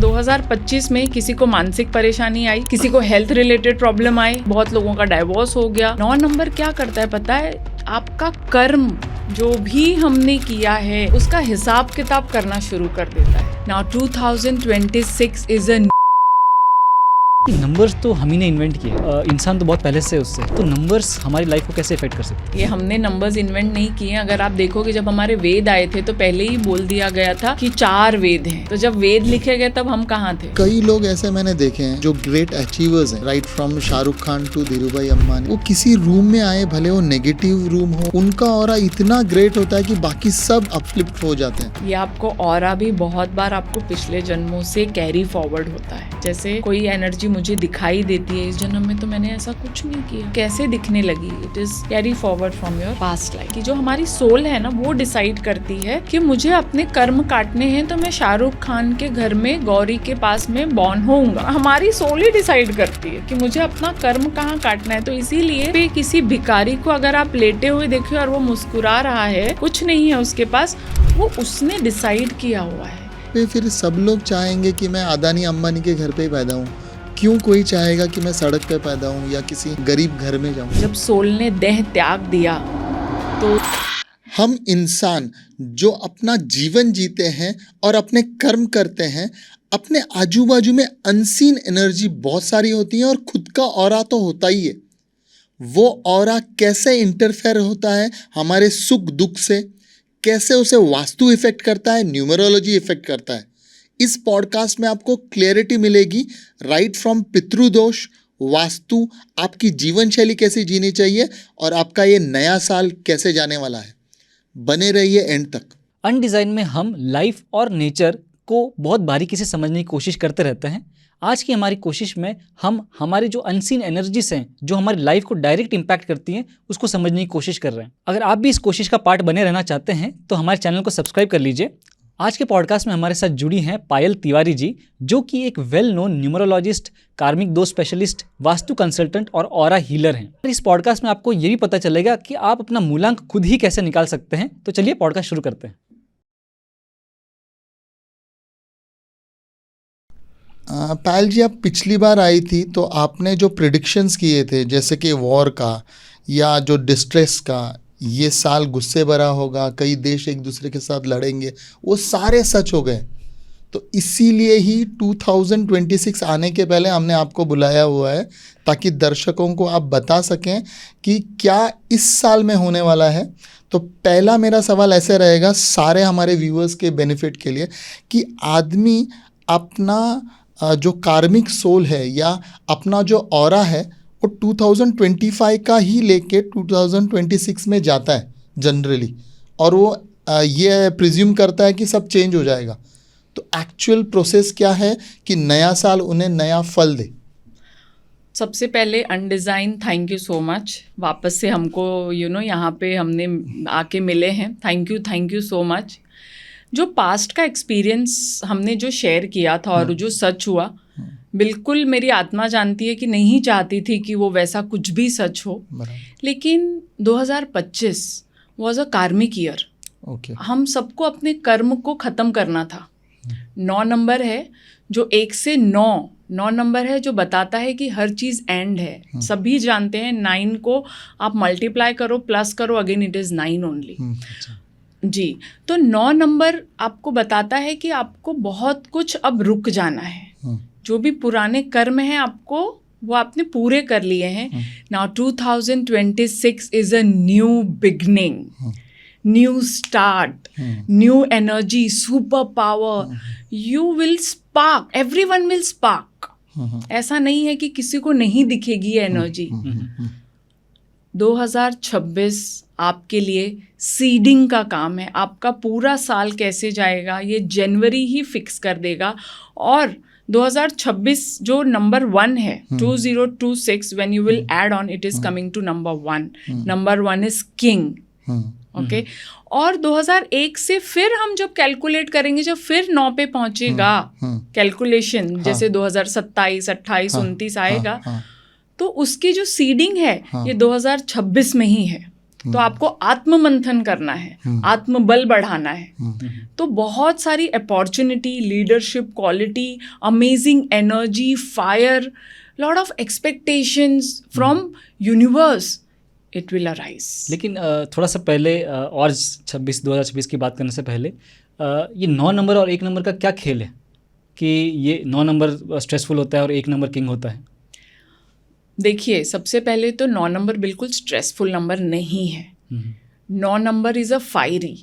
2025 में किसी को मानसिक परेशानी आई, किसी को हेल्थ रिलेटेड प्रॉब्लम आई, बहुत लोगों का डाइवोर्स हो गया। 9 नंबर क्या करता है पता है? आपका कर्म जो भी हमने किया है उसका हिसाब किताब करना शुरू कर देता है। नाउ 2026 इज अ नंबर्स तो हम ही ने इन्वेंट किए, इंसान तो बहुत पहले से उससे, तो नंबर्स हमारी लाइफ को कैसे इफेक्ट कर सकते हैं? ये हमने नंबर्स इन्वेंट नहीं किए। अगर आप देखोगे जब हमारे वेद आए थे तो पहले ही बोल दिया गया था कि 4 वेद हैं। तो जब वेद लिखे गए तब हम कहाँ थे? कई लोग ऐसे मैंने देखे हैं जो ग्रेट अचीवर्स हैं, right from Shahrukh Khan to Dhirubhai Ambani, वो किसी रूम में आए, भले वो नेगेटिव रूम हो, उनका ऑरा इतना ग्रेट होता है कि बाकी सब अपलिफ्ट हो जाते हैं। ये आपको ऑरा भी बहुत बार आपको पिछले जन्मों से कैरी फॉरवर्ड होता है। जैसे कोई एनर्जी मुझे दिखाई देती है इस जन्म में, तो मैंने ऐसा कुछ नहीं किया, कैसे दिखने लगी? It is carry forward from your past life. कि जो हमारी सोल है ना, वो डिसाइड करती है कि मुझे अपने कर्म काटने हैं तो मैं शाहरुख खान के घर में गौरी के पास में बॉर्न होऊंगा। हमारी सोल ही डिसाइड करती है कि मुझे अपना कर्म कहाँ काटना है। तो इसीलिए पे किसी भिखारी को अगर आप लेटे हुए देखिए और वो मुस्कुरा रहा है, कुछ नहीं है उसके पास, वो उसने डिसाइड किया हुआ है। फिर सब लोग चाहेंगे कि मैं अदानी अंबानी के घर पे ही पैदा हूँ, क्यों कोई चाहेगा कि मैं सड़क पे पैदा हूँ या किसी गरीब घर में जाऊँ? जब सोल ने देह त्याग दिया तो हम इंसान जो अपना जीवन जीते हैं और अपने कर्म करते हैं, अपने आजू बाजू में अनसीन एनर्जी बहुत सारी होती है और खुद का ऑरा तो होता ही है। वो ऑरा कैसे इंटरफेयर होता है हमारे सुख दुख से, कैसे उसे वास्तु इफेक्ट करता है, न्यूमरोलॉजी इफेक्ट करता है। इस पॉडकास्ट में आपको क्लैरिटी मिलेगी, राइट फ्रॉम पितृदोष, वास्तु, आपकी जीवन शैली कैसे जीनी चाहिए और आपका ये नया साल कैसे जाने वाला है। बने रहिए एंड तक। अनडिजाइन में हम लाइफ और नेचर को बहुत बारीकी से समझने की कोशिश करते रहते हैं। आज की हमारी कोशिश में हम हमारी जो अनसीन एनर्जीज हैं, जो हमारी लाइफ को डायरेक्ट इंपैक्ट करती हैं, उसको समझने की कोशिश कर रहे हैं। अगर आप भी इस कोशिश का पार्ट बने रहना चाहते हैं तो हमारे चैनल को सब्सक्राइब कर लीजिए। आज के पॉडकास्ट में हमारे साथ जुड़ी हैं पायल तिवारी जी, जो कि एक वेल नोन न्यूमरोलॉजिस्ट, कार्मिक दोष स्पेशलिस्ट, वास्तु कंसल्टेंट और ऑरा हीलर हैं। इस पॉडकास्ट में आपको ये भी पता चलेगा कि आप अपना मूलांक खुद ही कैसे निकाल सकते हैं। तो चलिए पॉडकास्ट शुरू करते हैं। पायल जी, आप पिछली बार आई थी तो आपने जो प्रिडिक्शंस किए थे, जैसे कि वॉर का या जो डिस्ट्रेस का, ये साल गुस्से भरा होगा, कई देश एक दूसरे के साथ लड़ेंगे, वो सारे सच हो गए। तो इसीलिए ही 2026 आने के पहले हमने आपको बुलाया हुआ है, ताकि दर्शकों को आप बता सकें कि क्या इस साल में होने वाला है। तो पहला मेरा सवाल ऐसे रहेगा सारे हमारे व्यूअर्स के बेनिफिट के लिए, कि आदमी अपना जो कार्मिक सोल है या अपना जो ऑरा है वो 2025 का ही लेके 2026 में जाता है जनरली, और वो ये प्रिज्यूम करता है कि सब चेंज हो जाएगा। तो एक्चुअल प्रोसेस क्या है कि नया साल उन्हें नया फल दे? सबसे पहले अनडिज़ाइन, थैंक यू सो मच। वापस से हमको यहाँ पे हमने आके मिले हैं। Thank you so much. जो पास्ट का एक्सपीरियंस हमने जो शेयर किया था और जो सच हुआ, बिल्कुल मेरी आत्मा जानती है कि नहीं चाहती थी कि वो वैसा कुछ भी सच हो। लेकिन 2025 वॉज अ कार्मिक ईयर। हम सबको अपने कर्म को ख़त्म करना था। 9 नंबर है जो 1 से 9 नंबर है जो बताता है कि हर चीज़ एंड है। सभी जानते हैं 9 को आप मल्टीप्लाई करो, प्लस करो, अगेन इट इज़ 9 ओनली। जी, तो 9 नंबर आपको बताता है कि आपको बहुत कुछ अब रुक जाना है। जो भी पुराने कर्म हैं आपको वो आपने पूरे कर लिए हैं। Now 2026 is a new beginning, new start, new energy, super power. You will spark, everyone will spark. ऐसा नहीं है कि किसी को नहीं दिखेगी ये एनर्जी। 2026 आपके लिए सीडिंग का काम है। आपका पूरा साल कैसे जाएगा ये जनवरी ही फिक्स कर देगा। और 2026 जो नंबर 1 है, 2026, when you will add on, it is coming to number 1। Number 1 is king. Okay, और 2001 से फिर हम जब कैलकुलेट करेंगे, जब फिर 9 पे पहुंचेगा कैलकुलेशन, जैसे 2027, 28, 29 आएगा, तो उसकी जो सीडिंग है ये 2026 में ही है। तो आपको आत्म मंथन करना है, आत्मबल बढ़ाना है। तो बहुत सारी opportunity, leadership quality, amazing energy, fire, lot of expectations from universe, it will arise. लेकिन थोड़ा सा पहले और 2026 की बात करने से पहले ये 9 नंबर और 1 नंबर का क्या खेल है कि ये 9 नंबर स्ट्रेसफुल होता है और 1 नंबर किंग होता है? देखिए, सबसे पहले तो 9 नंबर बिल्कुल स्ट्रेसफुल नंबर नहीं है। 9 number is a fiery,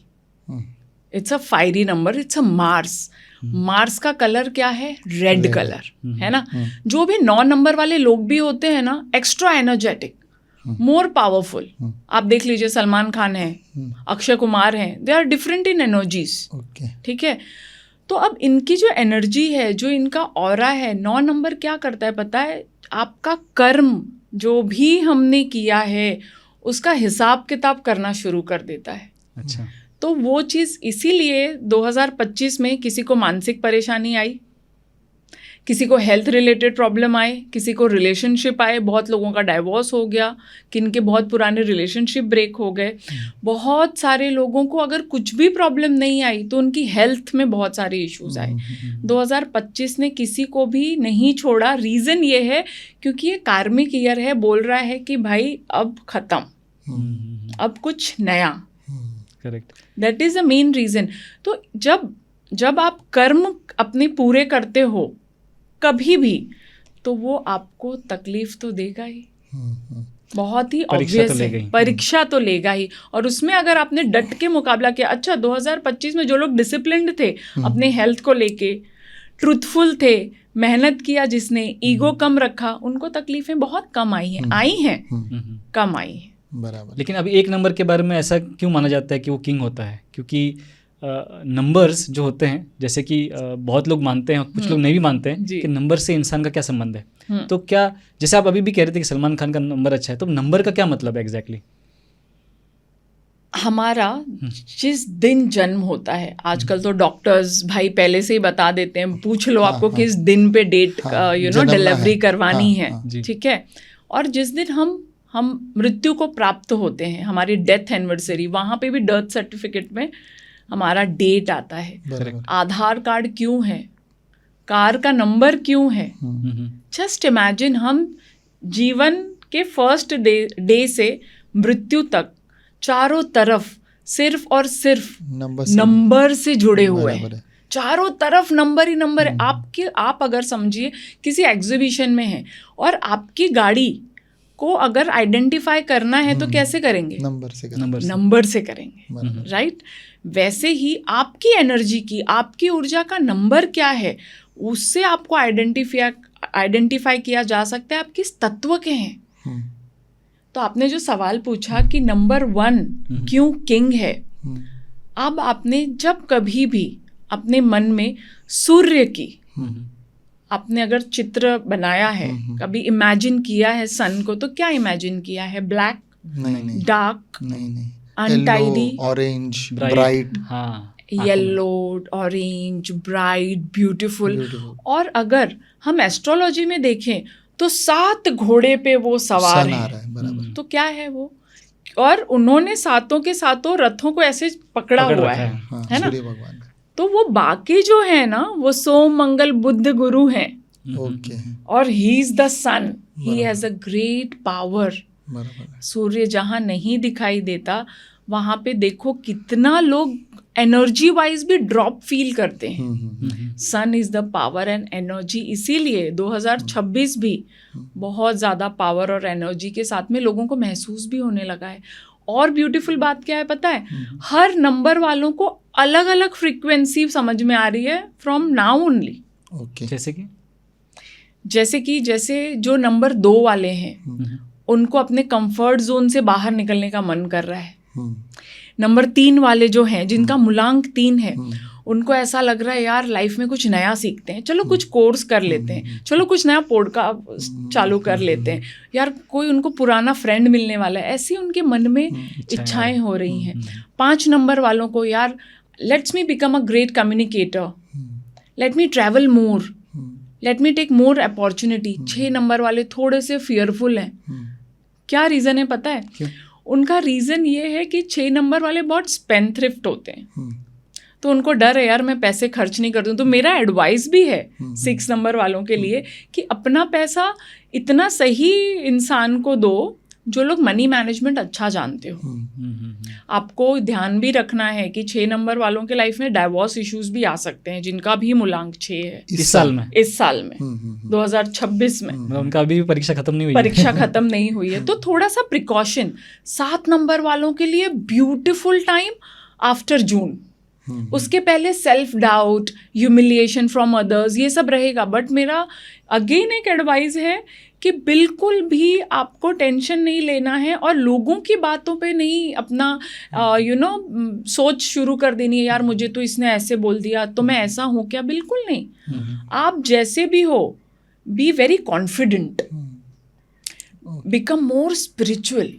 it's a fiery number, it's a Mars. Mars का कलर क्या है? रेड कलर, है ना। जो भी 9 नंबर वाले लोग भी होते हैं ना, एक्स्ट्रा एनर्जेटिक, मोर पावरफुल। आप देख लीजिए, सलमान खान है, अक्षय कुमार हैं, they are different in energies, ठीक है। तो अब इनकी जो एनर्जी है, जो इनका ऑरा है, 9 नंबर क्या करता है पता है? आपका कर्म जो भी हमने किया है उसका हिसाब किताब करना शुरू कर देता है। अच्छा। तो वो चीज़ इसीलिए 2025 में किसी को मानसिक परेशानी आई, किसी को हेल्थ रिलेटेड प्रॉब्लम आए, किसी को रिलेशनशिप आए, बहुत लोगों का डाइवोर्स हो गया, किनके बहुत पुराने रिलेशनशिप ब्रेक हो गए। बहुत सारे लोगों को अगर कुछ भी प्रॉब्लम नहीं आई तो उनकी हेल्थ में बहुत सारे इश्यूज आए। 2025 ने किसी को भी नहीं छोड़ा। रीज़न ये है क्योंकि ये कार्मिक ईयर है, बोल रहा है कि भाई अब ख़त्म, अब कुछ नया। Correct, that is the main reason. तो जब आप कर्म अपने पूरे करते हो कभी भी, तो वो आपको तकलीफ तो देगा ही, बहुत ही ऑब्वियस है, परीक्षा तो लेगा ही। और उसमें अगर आपने डट के मुकाबला किया, अच्छा 2025 में जो लोग डिसिप्लिन्ड थे अपने हेल्थ को लेके, ट्रूथफुल थे, मेहनत किया जिसने, ईगो कम रखा, उनको तकलीफें बहुत कम आई हैं, कम आई हैं। बराबर। लेकिन अभी 1 नंबर के बारे में ऐसा क्यों माना जाता है कि वो किंग होता है? क्योंकि नंबर्स जो होते हैं, जैसे कि बहुत लोग मानते हैं, कुछ लोग नहीं भी मानते हैं कि नंबर से इंसान का क्या संबंध है। तो क्या, जैसे आप अभी भी कह रहे थे कि सलमान खान का नंबर अच्छा है, तो नंबर का क्या मतलब है एग्जैक्टली? हमारा जिस दिन जन्म होता है, आजकल तो डॉक्टर्स भाई पहले से ही बता देते हैं, पूछ लो आपको किस दिन पे डेट डिलीवरी करवानी है, ठीक है। और जिस दिन हम मृत्यु को प्राप्त होते हैं, हमारी डेथ एनिवर्सरी, वहाँ पे भी डेथ सर्टिफिकेट में हमारा डेट आता है। आधार कार्ड क्यों है, कार का नंबर क्यों है? जस्ट इमेजिन, हम जीवन के फर्स्ट डे से मृत्यु तक चारों तरफ सिर्फ और सिर्फ नंबर से जुड़े हुए हैं। चारों तरफ नंबर ही नंबर है। आप अगर समझिए किसी एग्जीबिशन में हैं और आपकी गाड़ी को अगर आइडेंटिफाई करना है तो कैसे करेंगे? नंबर से करेंगे, राइट। वैसे ही आपकी एनर्जी की, आपकी ऊर्जा का नंबर क्या है, उससे आपको आइडेंटिफाई किया जा सकता है आप किस तत्व के हैं। तो आपने जो सवाल पूछा कि नंबर 1 क्यों किंग है, अब आपने जब कभी भी अपने मन में सूर्य की, आपने अगर चित्र बनाया है, कभी इमेजिन किया है सन को, तो क्या इमेजिन किया है? Black, dark, untidy, orange, bright, yellow, orange, bright, beautiful. और अगर हम एस्ट्रोलॉजी में देखें तो 7 घोड़े पे वो सवार है, तो क्या है वो? और उन्होंने 7 के 7 रथों को ऐसे पकड़ा हुआ है ना। तो वो बाकी जो है ना, वो सोम, मंगल, बुध गुरु हैं। और he is the sun, he has a great power. सूर्य जहाँ नहीं दिखाई देता वहाँ पे देखो कितना लोग एनर्जी वाइज भी ड्रॉप फील करते हैं। Sun is the power and energy, इसीलिए 2026 भी बहुत ज़्यादा पावर और एनर्जी के साथ में लोगों को महसूस भी होने लगा है। और ब्यूटीफुल बात क्या है पता है? हर नंबर वालों को अलग अलग फ्रीक्वेंसी समझ में आ रही है फ्रॉम नाउ ओनली। जैसे जो नंबर 2 वाले हैं उनको अपने कंफर्ट जोन से बाहर निकलने का मन कर रहा है। नंबर 3 वाले जो हैं, जिनका मूलांक 3 है, उनको ऐसा लग रहा है यार लाइफ में कुछ नया सीखते हैं, चलो कुछ कोर्स कर लेते हैं, चलो कुछ नया पॉडकास्ट चालू कर लेते हैं, यार कोई उनको पुराना फ्रेंड मिलने वाला है, ऐसी उनके मन में इच्छाएं हो रही हैं। 5 नंबर वालों को यार let's me become a great communicator, let me travel more, let me take more opportunity. 6 number वाले थोड़े से फियरफुल हैं। क्या रीज़न है पता है? उनका रीज़न ये है कि 6 नंबर वाले बहुत स्पेंथ्रिफ्ट होते हैं, तो उनको डर है यार मैं पैसे खर्च नहीं कर दूँ। तो मेरा एडवाइस भी है 6 नंबर वालों के लिए कि अपना पैसा इतना सही इंसान को दो जो लोग मनी मैनेजमेंट अच्छा जानते हो। आपको ध्यान भी रखना है कि 6 नंबर वालों के लाइफ में डाइवोर्स इश्यूज भी आ सकते हैं, जिनका भी मूलांक 6 है इस साल में 2026 में उनका अभी परीक्षा खत्म नहीं हुई परीक्षा खत्म नहीं हुई है, तो थोड़ा सा प्रिकॉशन। 7 नंबर वालों के लिए ब्यूटीफुल टाइम आफ्टर जून, उसके पहले self doubt, humiliation from others, ये सब रहेगा। बट मेरा अगेन एक एडवाइस है कि बिल्कुल भी आपको टेंशन नहीं लेना है और लोगों की बातों पे नहीं अपना सोच शुरू कर देनी है, यार मुझे तो इसने ऐसे बोल दिया तो मैं ऐसा हूँ क्या। बिल्कुल नहीं, आप जैसे भी हो be very confident, become more spiritual.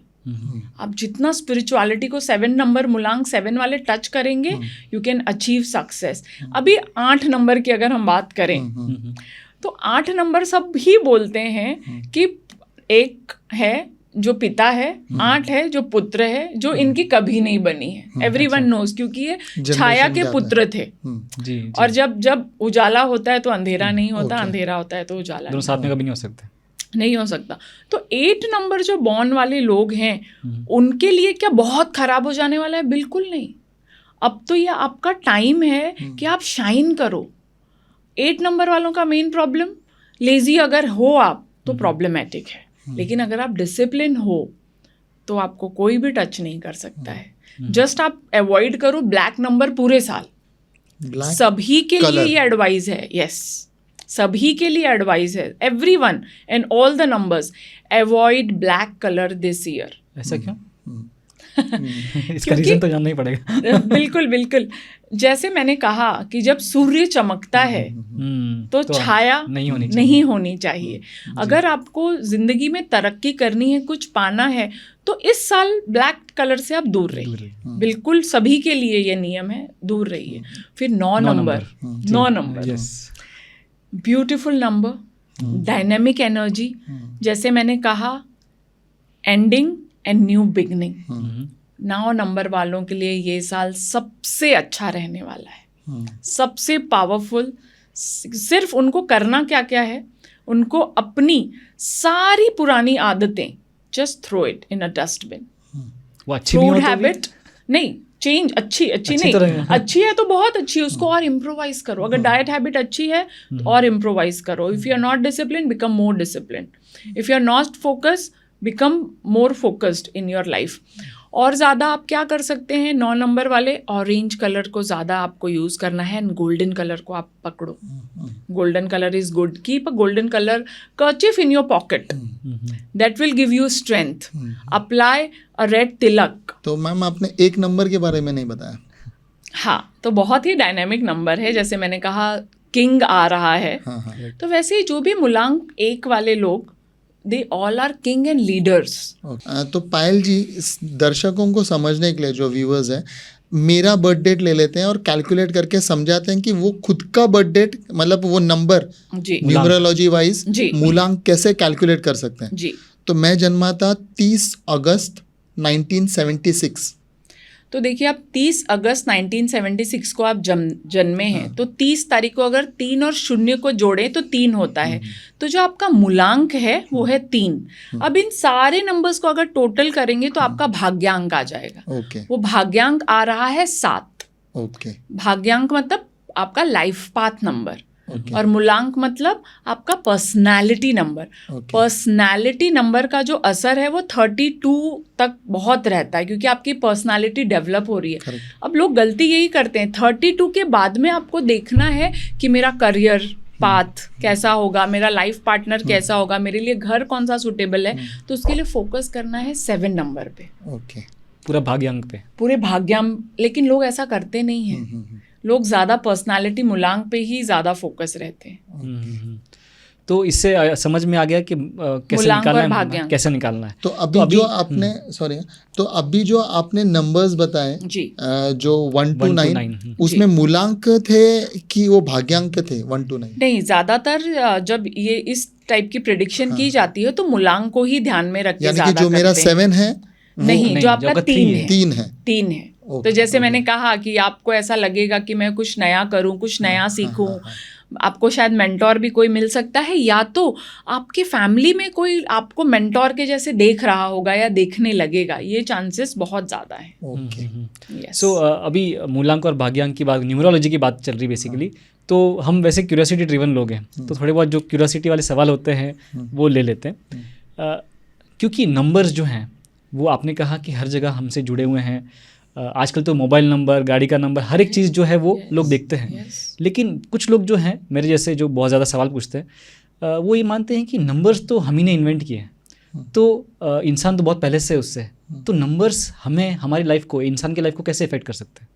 आप जितना स्पिरिचुअलिटी को 7 नंबर मूलांक 7 वाले टच करेंगे यू कैन अचीव सक्सेस। अभी 8 नंबर की अगर हम बात करें तो 8 नंबर सब ही बोलते हैं कि एक है जो पिता है, 8 है जो पुत्र है, जो इनकी कभी नहीं बनी है। एवरीवन नोज, क्योंकि ये छाया के पुत्र थे। जी। और जब उजाला होता है तो अंधेरा नहीं होता, अंधेरा होता है तो उजाला दोनों साथ में कभी नहीं हो सकते, नहीं हो सकता। तो 8 नंबर जो बॉर्न वाले लोग हैं उनके लिए क्या बहुत खराब हो जाने वाला है? बिल्कुल नहीं। अब तो ये आपका टाइम है कि आप शाइन करो। 8 नंबर वालों का मेन प्रॉब्लम, लेजी अगर हो आप तो प्रॉब्लमेटिक है, लेकिन अगर आप डिसिप्लिन हो तो आपको कोई भी टच नहीं कर सकता है। जस्ट आप अवॉइड करो ब्लैक नंबर पूरे साल। सभी के लिए ये एडवाइस है। यस, सभी के लिए एडवाइस है, everyone and all the numbers avoid black colour this year. ऐसा क्यों? इसका रीजन तो जानना ही पड़ेगा। बिल्कुल बिल्कुल। जैसे मैंने कहा कि जब सूर्य चमकता है तो छाया नहीं होनी चाहिए। अगर आपको जिंदगी में तरक्की करनी है, कुछ पाना है, तो इस साल ब्लैक कलर से आप दूर रहिए। बिल्कुल सभी के लिए ये नियम है, दूर रहिए। फिर 9 number beautiful number, dynamic energy. जैसे मैंने कहा ending and new beginning. 9 number वालों के लिए ये साल सबसे अच्छा रहने वाला है, सबसे पावरफुल। सिर्फ उनको करना क्या क्या है, उनको अपनी सारी पुरानी आदतें just throw it in a dustbin. Food habit नहीं चेंज, अच्छी नहीं, अच्छी है तो बहुत अच्छी है, उसको और इम्प्रोवाइज करो। अगर डाइट हैबिट अच्छी है तो और इम्प्रोवाइज करो। If you are not discipline, become more discipline. If you are not focus, become more focused in your life. और ज़्यादा आप क्या कर सकते हैं 9 नंबर वाले, ऑरेंज कलर को ज़्यादा आपको यूज़ करना है एंड गोल्डन कलर को आप पकड़ो। Golden colour is good. Keep a golden colour kerchief in your pocket, that will give you strength. Apply a red tilak. तो मैम आपने 1 नंबर के बारे में नहीं बताया। हाँ, तो बहुत ही डायनामिक नंबर है। जैसे मैंने कहा किंग आ रहा है, तो वैसे ही जो भी मूलांक 1 वाले लोग, they all are king and leaders. तो पायल जी, इस दर्शकों को समझने के लिए, जो व्यूअर्स हैं, मेरा बर्थ डेट ले लेते हैं और कैलकुलेट करके समझाते हैं कि वो खुद का बर्थ डेट, मतलब वो नंबर न्यूमरोलॉजी वाइज मूलांक कैसे कैलकुलेट कर सकते हैं। जी। तो मैं जन्मा था 30 अगस्त 1976। तो देखिए, आप 30 अगस्त 1976 को आप जन्मे हैं, तो 30 तारीख को अगर 3 और 0 को जोड़ें तो 3 होता है। तो जो आपका मूलांक है वो है 3। अब इन सारे नंबर्स को अगर टोटल करेंगे तो आपका भाग्यांक आ जाएगा। वो भाग्यांक आ रहा है 7। भाग्यांक मतलब आपका लाइफ पाथ नंबर, और मूलांक मतलब आपका पर्सनालिटी नंबर। पर्सनालिटी नंबर का जो असर है वो 32 तक बहुत रहता है, क्योंकि आपकी पर्सनालिटी डेवलप हो रही है। अब लोग गलती यही करते हैं, 32 के बाद में आपको देखना है कि मेरा करियर पाथ कैसा होगा, मेरा लाइफ पार्टनर कैसा होगा, मेरे लिए घर कौन सा सूटेबल है। तो उसके लिए फोकस करना है 7 नंबर पे, पूरा भाग्यांक पे, पूरे भाग्यांक। लेकिन लोग ऐसा करते नहीं हैं। लोग ज़्यादा पर्सनालिटी मूलांक पे ही ज़्यादा फोकस रहते हैं। तो इससे समझ में आ गया कि कैसे निकालना है, कैसे निकालना है। तो अभी जो आपने तो अभी जो आपने नंबर्स बताए जी, जो 1 to 9, उसमें मूलांक थे कि वो भाग्यांक थे 1 to 9? नहीं, ज़्यादातर जब ये इस टाइप की प्रेडिक्शन की जाती है तो मूलांक को ही ध्यान में रख के, यानी कि जो मेरा 7 है नहीं, जो आपका 3 है, 3 है। 3 है। ओके, तो जैसे ओके। मैंने कहा कि आपको ऐसा लगेगा कि मैं कुछ नया करूं, कुछ नया सीखूं, आपको शायद मेंटोर भी कोई मिल सकता है, या तो आपकी फैमिली में कोई आपको मेंटोर के जैसे देख रहा होगा या देखने लगेगा, ये चांसेस बहुत ज़्यादा है। ओके। Yes. सो अभी मूलांक और भाग्यांक की बात, न्यूमरोलॉजी की बात चल रही बेसिकली, तो हम वैसे क्यूरियोसिटी ड्रिवन लोग हैं, तो थोड़े बहुत जो क्यूरियोसिटी वाले सवाल होते हैं वो ले लेते हैं। क्योंकि नंबर्स जो हैं वो आपने कहा कि हर जगह हमसे जुड़े हुए हैं। आजकल तो मोबाइल नंबर, गाड़ी का नंबर, हर एक चीज़ जो है वो लोग देखते हैं। Yes. लेकिन कुछ लोग जो हैं मेरे जैसे, जो बहुत ज़्यादा सवाल पूछते हैं, वो ये मानते हैं कि नंबर्स तो हम ही ने इन्वेंट किए हैं, तो इंसान तो बहुत पहले से उससे है, तो नंबर्स हमें, हमारी लाइफ को, इंसान की लाइफ को कैसे इफेक्ट कर सकते हैं?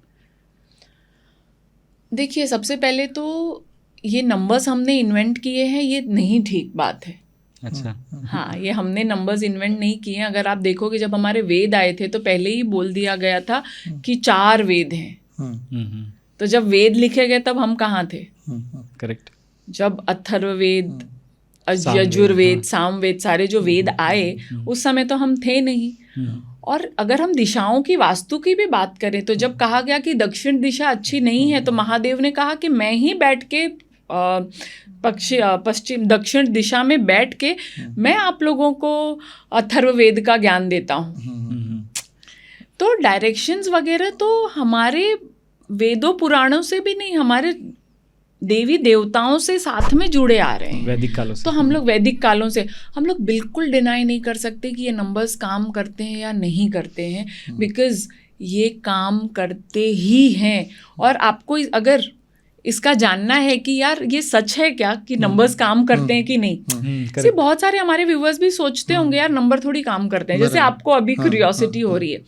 देखिए, सबसे पहले तो ये नंबर्स हमने इन्वेंट किए हैं, ये नहीं ठीक बात है। अच्छा। हाँ, ये हमने नंबर्स इन्वेंट नहीं किए हैं। अगर आप देखोगे, जब हमारे वेद आए थे तो पहले ही बोल दिया गया था कि 4 वेद हैं। तो जब वेद लिखे गए तब हम कहाँ थे? करेक्ट। जब अथर्ववेद, सामवेद, यजुर्वेद, हाँ। सामवेद, सारे जो वेद आए, उस समय तो हम थे नहीं। और अगर हम दिशाओं की, वास्तु की भी बात करें, तो जब कहा गया कि दक्षिण दिशा अच्छी नहीं है, तो महादेव ने कहा कि मैं ही बैठ के पश्चिम, दक्षिण दिशा में बैठ के मैं आप लोगों को अथर्ववेद का ज्ञान देता हूँ। तो डायरेक्शंस वगैरह तो हमारे वेदों पुराणों से भी नहीं, हमारे देवी देवताओं से साथ में जुड़े आ रहे हैं, वैदिक कालों से। तो हम लोग वैदिक कालों से, हम लोग बिल्कुल डिनाई नहीं कर सकते कि ये नंबर्स काम करते हैं या नहीं करते हैं, बिकॉज ये काम करते ही हैं। और आपको अगर इसका जानना है कि यार ये सच है क्या कि नंबर्स काम करते हैं कि नहीं, से बहुत सारे हमारे व्यूअर्स भी सोचते होंगे यार नंबर थोड़ी काम करते हैं, जैसे आपको अभी क्यूरियोसिटी हो रही है।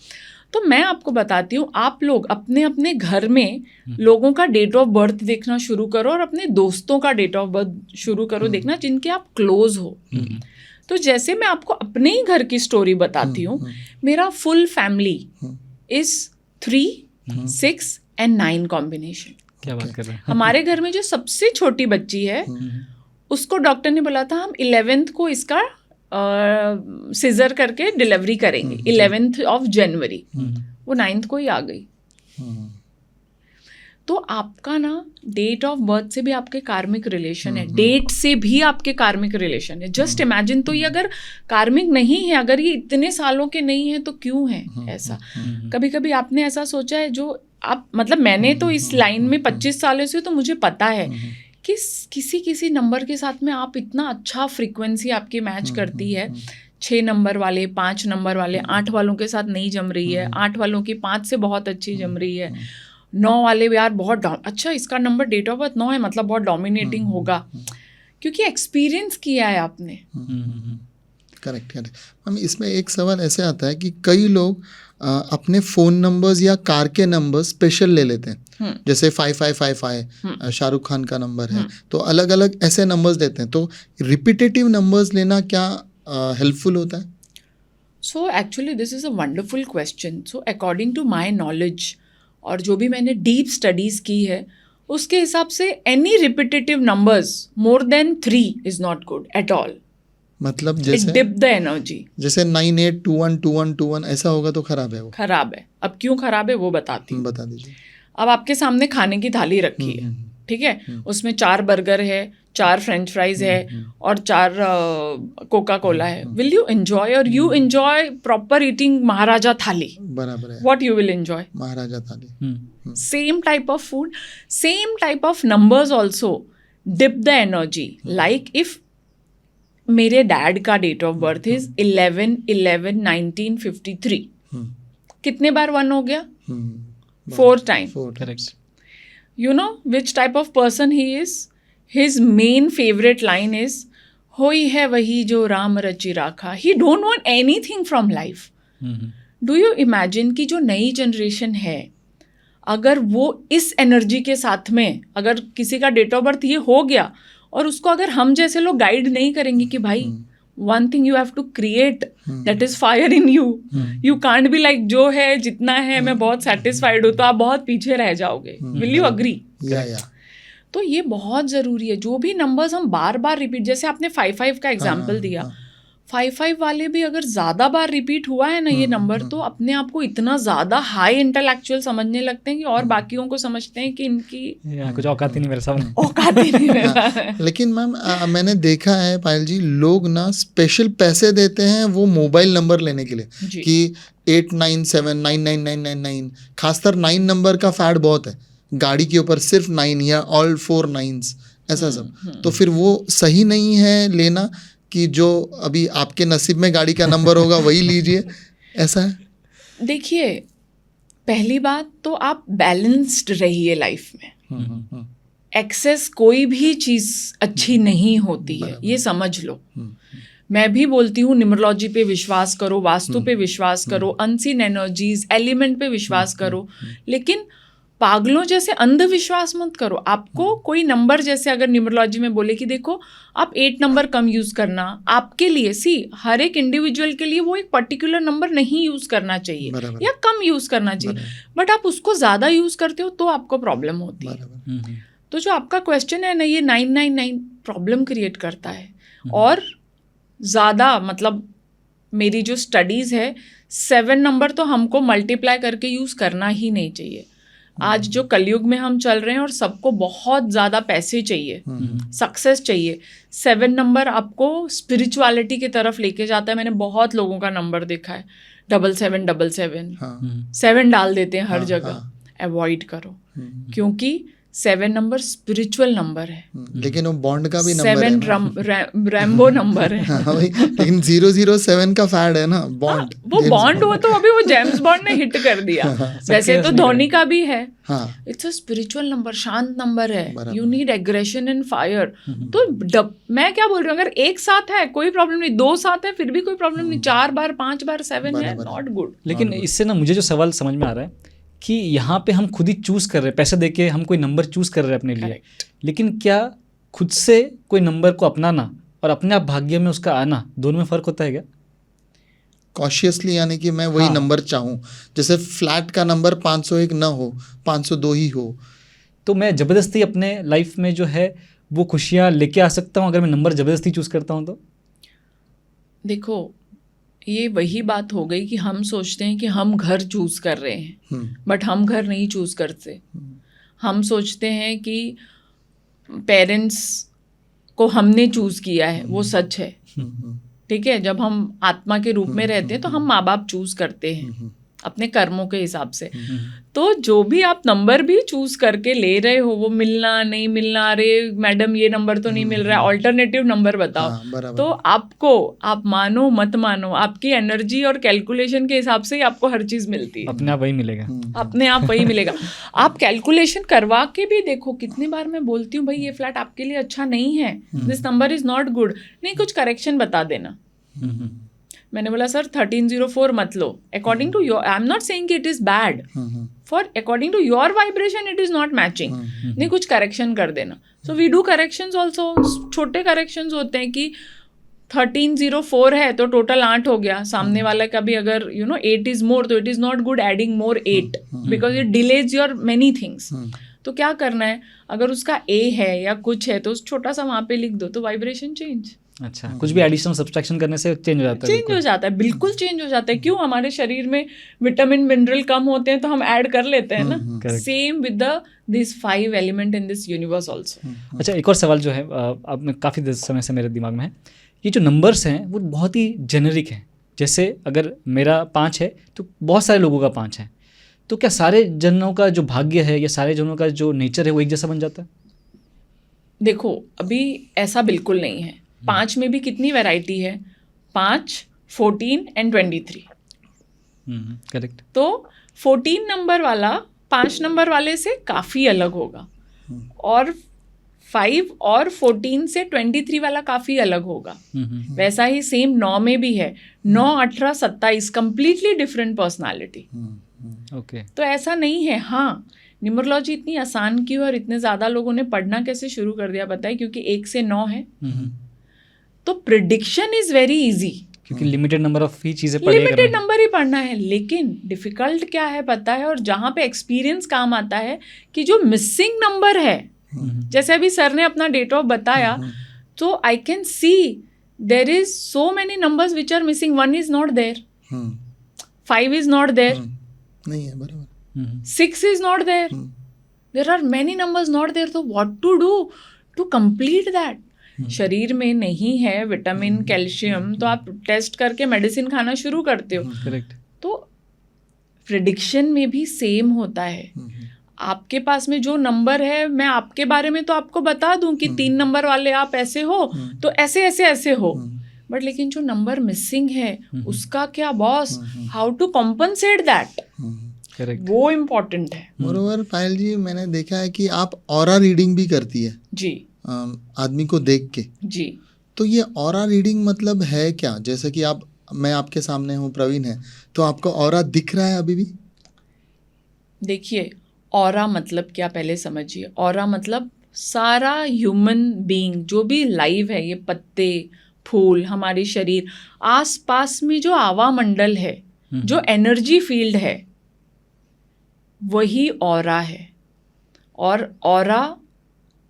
तो मैं आपको बताती हूँ, आप लोग अपने अपने घर में लोगों का डेट ऑफ बर्थ देखना शुरू करो और अपने दोस्तों का डेट ऑफ बर्थ शुरू करो देखना, जिनके आप क्लोज हो। तो जैसे मैं आपको अपने ही घर की स्टोरी बताती हूँ, मेरा full family is 3, 6 and 9 combination. क्या बात कर रहे हैं? हमारे घर में जो सबसे छोटी बच्ची है, उसको डॉक्टर ने बोला था हम 11th को इसका सिजर करके डिलीवरी करेंगे, 11th of January। वो 9th को ही आ गई। तो आपका ना डेट ऑफ बर्थ से भी आपके कार्मिक रिलेशन है, डेट से भी आपके कार्मिक रिलेशन है। जस्ट इमेजिन, तो ये अगर कार्मिक नहीं है, अगर ये इतने सालों के नहीं है, तो क्यों है ऐसा? कभी कभी आपने ऐसा सोचा है, जो आप, मतलब मैंने तो इस लाइन में 25 सालों से, तो मुझे पता है कि किसी नंबर के साथ में आप इतना अच्छा फ्रीक्वेंसी आपकी मैच करती है। 6 नंबर वाले, 5 नंबर वाले, 8 वालों के साथ नहीं जम रही है, 8 वालों की 5 से बहुत अच्छी जम रही है, 9 वाले यार बहुत अच्छा, इसका नंबर डेट ऑफ बर्थ 9 है, मतलब बहुत डोमिनेटिंग होगा, क्योंकि एक्सपीरियंस किया है आपने। करेक्ट। हम इसमें एक सवाल ऐसे आता है कि कई लोग अपने फ़ोन नंबर्स या कार के नंबर स्पेशल ले लेते हैं, जैसे 5555 शाहरुख खान का नंबर है, तो अलग अलग ऐसे नंबर्स लेते हैं। तो रिपीटेटिव नंबर्स लेना क्या हेल्पफुल होता है? So actually this is a wonderful question. So according to my knowledge, और जो भी मैंने डीप स्टडीज़ की है, उसके हिसाब से any repetitive numbers more than 3 is not good at all. मतलब जैसे डिप द एनर्जी, जैसे 98212121 ऐसा होगा तो खराब है, वो खराब है। अब क्यों खराब है वो बताती हूँ। बता दीजिए। अब आपके सामने खाने की थाली रखी है, ठीक है, उसमें 4 बर्गर है, 4 फ्रेंच फ्राइज है और 4 कोका कोला है। विल यू एंजॉय, और you enjoy proper eating Maharaja thali? बराबर है, what you will enjoy? Maharaja thali. Same type of food, same type of numbers also dip the energy. Like if मेरे डैड का date of birth is 11/11/1953, कितने बार 1 हो गया? 4 time. Correct. You know which type of person he is? His main favorite line is, होई है वही जो राम रचि राखा। He don't want anything from life. Do you imagine कि जो नई जनरेशन है, अगर वो इस एनर्जी के साथ में, अगर किसी का डेट ऑफ बर्थ ये हो गया और उसको अगर हम जैसे लोग गाइड नहीं करेंगे कि भाई one thing you have to create, that is fire in you. You can't be like जो है जितना है मैं बहुत satisfied हूँ, तो आप बहुत पीछे रह जाओगे। Will you agree? या तो ये बहुत ज़रूरी है। जो भी नंबर्स हम बार बार रिपीट, जैसे आपने 55 का एग्जाम्पल दिया, 5 वाले भी अगर ज़्यादा बार रिपीट हुआ है ना ये नंबर, तो अपने आप को इतना ज़्यादा हाई इंटेलेक्चुअल समझने लगते हैं कि और बाकियों को समझते हैं कि इनकी कुछ औकात ही नहीं मेरे सामने। औकात ही नहीं मेरा है। लेकिन मैम मैंने देखा है पायल जी, लोग ना स्पेशल पैसे देते हैं वो मोबाइल नंबर लेने के लिए जी। कि 897999999, खासकर 9 नंबर का फैड बहुत है, गाड़ी के ऊपर सिर्फ 9 या ऑल 4 9s ऐसा सब। तो फिर वो सही नहीं है लेना कि जो अभी आपके नसीब में गाड़ी का नंबर होगा वही लीजिए, ऐसा है? देखिए, पहली बात तो आप बैलेंस्ड रहिए लाइफ में। एक्सेस कोई भी चीज़ अच्छी नहीं होती है, ये समझ लो। मैं भी बोलती हूँ न्यूमरोलॉजी पे विश्वास करो, वास्तु पे विश्वास करो, अनसीन एनर्जीज, एलिमेंट पे विश्वास करो, लेकिन पागलों जैसे अंधविश्वास मत करो। आपको कोई नंबर, जैसे अगर न्यूमरोलॉजी में बोले कि देखो आप 8 नंबर कम यूज़ करना, आपके लिए हर एक इंडिविजुअल के लिए वो एक पर्टिकुलर नंबर नहीं यूज़ करना चाहिए या कम यूज़ करना चाहिए, बट आप उसको ज़्यादा यूज़ करते हो तो आपको प्रॉब्लम होती है। तो जो आपका क्वेश्चन है ना, ये 999 प्रॉब्लम क्रिएट करता है। और ज़्यादा मतलब मेरी जो स्टडीज़ है, 7 नंबर तो हमको मल्टीप्लाई करके यूज़ करना ही नहीं चाहिए। आज जो कलयुग में हम चल रहे हैं और सबको बहुत ज़्यादा पैसे चाहिए, सक्सेस चाहिए, 7 नंबर आपको स्पिरिचुअलिटी की तरफ लेके जाता है। मैंने बहुत लोगों का नंबर देखा है 7777, 7 डाल देते हैं हर जगह। अवॉइड करो, क्योंकि 7 नंबर स्पिरिचुअल नंबर है, लेकिन वो बॉन्ड का भी नंबर है। 7 रैम्बो नंबर है। हाँ भाई, लेकिन 007 का फैड है ना बॉन्ड। वो बॉन्ड हो तो अभी वो जेम्स बॉन्ड ने हिट कर दिया। वैसे तो धोनी का भी है। इट्स अ स्पिरिचुअल नंबर, शांत नंबर है। You need aggression and fire. तो मैं क्या बोल रही हूँ, अगर एक साथ है कोई प्रॉब्लम नहीं, 2 साथ है फिर भी कोई प्रॉब्लम नहीं, 4 बार 5 बार 7 है, नॉट गुड। लेकिन इससे ना मुझे जो सवाल समझ में आ रहा है कि यहाँ पे हम खुद ही चूज़ कर रहे हैं, पैसे देके हम कोई नंबर चूज़ कर रहे हैं अपने लिए। Correct. लेकिन क्या खुद से कोई नंबर को अपनाना और अपने आप भाग्य में उसका आना, दोनों में फ़र्क होता है क्या? कॉशियसली, यानी कि मैं वही नंबर चाहूँ, जैसे फ्लैट का नंबर 501 ना हो, 502 ही हो, तो मैं ज़बरदस्ती अपने लाइफ में जो है वो खुशियाँ लेके आ सकता हूँ अगर मैं नंबर ज़बरदस्ती चूज़ करता हूँ तो? देखो, ये वही बात हो गई कि हम सोचते हैं कि हम घर चूज़ कर रहे हैं, बट हम घर नहीं चूज़ करते। हम सोचते हैं कि पेरेंट्स को हमने चूज़ किया है, वो सच है। ठीक है, जब हम आत्मा के रूप में रहते हैं तो हम माँ बाप चूज़ करते हैं अपने कर्मों के हिसाब से। तो जो भी आप नंबर भी चूज करके ले रहे हो, वो मिलना नहीं मिलना, अरे मैडम ये नंबर तो नहीं मिल रहा है, ऑल्टरनेटिव नंबर बताओ। तो आपको, आप मानो मत मानो, आपकी एनर्जी और कैलकुलेशन के हिसाब से ही आपको हर चीज मिलती है। अपने आप वही मिलेगा, अपने आप वही मिलेगा। आप कैलकुलेशन करवा के भी देखो, कितनी बार मैं बोलती हूँ भाई ये फ्लैट आपके लिए अच्छा नहीं है, this number is not good, नहीं कुछ करेक्शन बता देना। मैंने बोला सर 1304 मत लो, according to your, I am not saying it is bad, for according to your vibration it is not matching, नहीं कुछ करेक्शन कर देना। So we do corrections also, छोटे करेक्शंस होते हैं कि 1304 है तो टोटल 8 हो गया, सामने वाला का भी अगर 8 इज मोर, तो it is not good adding more 8 because it delays your many things. तो क्या करना है, अगर उसका ए है या कुछ है तो उस छोटा सा वहाँ पे लिख दो, तो वाइब्रेशन चेंज। अच्छा, कुछ भी एडिशनल सब्सट्रैक्शन करने से चेंज हो जाता है? चेंज हो जाता है, बिल्कुल चेंज हो जाता है। क्यों, हमारे शरीर में विटामिन मिनरल कम होते हैं तो हम ऐड कर लेते हैं ना। Same with this 5 element in this universe also. अच्छा, एक और सवाल जो है अब काफ़ी समय से मेरे दिमाग में है, ये जो नंबर्स हैं वो बहुत ही जेनेरिक हैं। जैसे अगर मेरा 5 है तो बहुत सारे लोगों का 5 है, तो क्या सारे जनों का जो भाग्य है या सारे जनों का जो नेचर है वो एक जैसा बन जाता है? देखो, अभी ऐसा बिल्कुल नहीं है। 5 में भी कितनी वैरायटी है, 5, 14 एंड 23। करेक्ट। तो 14 नंबर वाला 5 नंबर वाले से काफ़ी अलग होगा, और 5 और 14 से 23 वाला काफ़ी अलग होगा। वैसा ही सेम 9 में भी है, 9, 18, 27 कंप्लीटली डिफरेंट पर्सनालिटी। ओके। तो ऐसा नहीं है। हाँ, न्यूमरोलॉजी इतनी आसान क्यों और इतने ज़्यादा लोगों ने पढ़ना कैसे शुरू कर दिया पता है? क्योंकि 1 से 9 है, तो प्रिडिक्शन इज वेरी इजी, क्योंकि लिमिटेड नंबर ऑफ ही चीज़ें पढ़ेगा, लिमिटेड नंबर ही पढ़ना है। लेकिन डिफिकल्ट क्या है पता है, और जहाँ पे एक्सपीरियंस काम आता है, कि जो मिसिंग नंबर है, जैसे अभी सर ने अपना डेट ऑफ बताया, तो I can C there is so many numbers which are missing. 1 is not there, hmm 5 is not there, नहीं है बराबर 6 is not there. There are many numbers not there. So what to do to complete that? शरीर में नहीं है vitamin calcium तो आप test करके मेडिसिन खाना शुरू करते हो. करेक्ट. तो प्रिडिक्शन में भी सेम होता है. आपके पास में जो नंबर है, मैं आपके बारे में तो आपको बता दूं कि 3 नंबर वाले आप ऐसे हो तो ऐसे ऐसे ऐसे हो, बट लेकिन जो नंबर मिसिंग है उसका क्या boss, how to compensate that, correct. वो इम्पोर्टेंट है. मोरोवर पायल जी, मैंने देखा है कि आप ऑरा रीडिंग भी करती है जी आदमी को देख के. जी. तो ये ऑरा रीडिंग मतलब है क्या? जैसे कि मैं आपके सामने हूँ, प्रवीण है, तो आपको ऑरा दिख रहा है अभी भी? देखिए, ऑरा मतलब क्या पहले समझिए. ऑरा मतलब सारा ह्यूमन बीइंग जो भी लाइव है, ये पत्ते, फूल, हमारी शरीर, आसपास में जो आवा मंडल है, जो एनर्जी फील्ड है, वही ऑरा है. और ऑरा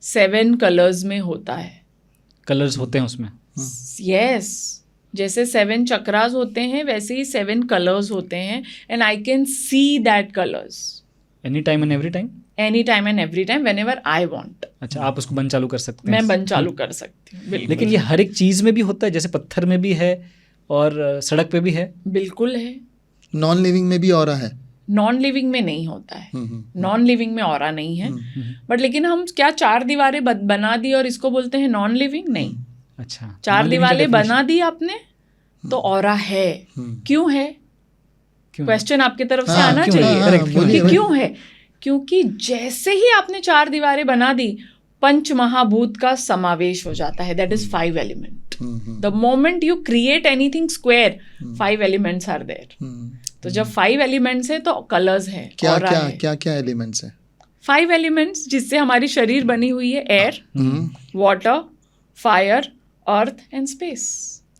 7 कलर्स में होता है. कलर्स होते हैं उसमें. यस, जैसे 7 चक्रास होते हैं वैसे ही 7 कलर्स होते हैं. And I can see that colours any time and every time. Any time and every time, when ever I want. अच्छा, आप उसको बंद चालू कर सकते हैं. मैं बंद चालू कर सकती हूँ. बिल्कुल. लेकिन ये हर एक चीज में भी होता है, जैसे पत्थर में भी है और सड़क पे भी है. बिल्कुल है. नॉन लिविंग में भी ऑरा है? नॉन लिविंग में नहीं होता है. नॉन लिविंग में ऑरा नहीं है. बट लेकिन हम क्या 4 दीवारें बना दी और इसको बोलते हैं नॉन लिविंग? नहीं. अच्छा, 4 दीवारें बना दी आपने तो ऑरा है. क्यों है? क्वेश्चन आपकी तरफ से आना चाहिए कि क्यों है. क्योंकि जैसे ही आपने 4 दीवारें बना दी, पंच महाभूत का समावेश हो जाता है. That is 5 element. The moment you create anything square, 5 elements are there. तो जब 5 एलिमेंट्स है तो कलर्स है. क्या एलिमेंट्स है? 5 एलिमेंट्स जिससे हमारी शरीर बनी हुई है: air, water, fire, earth and space.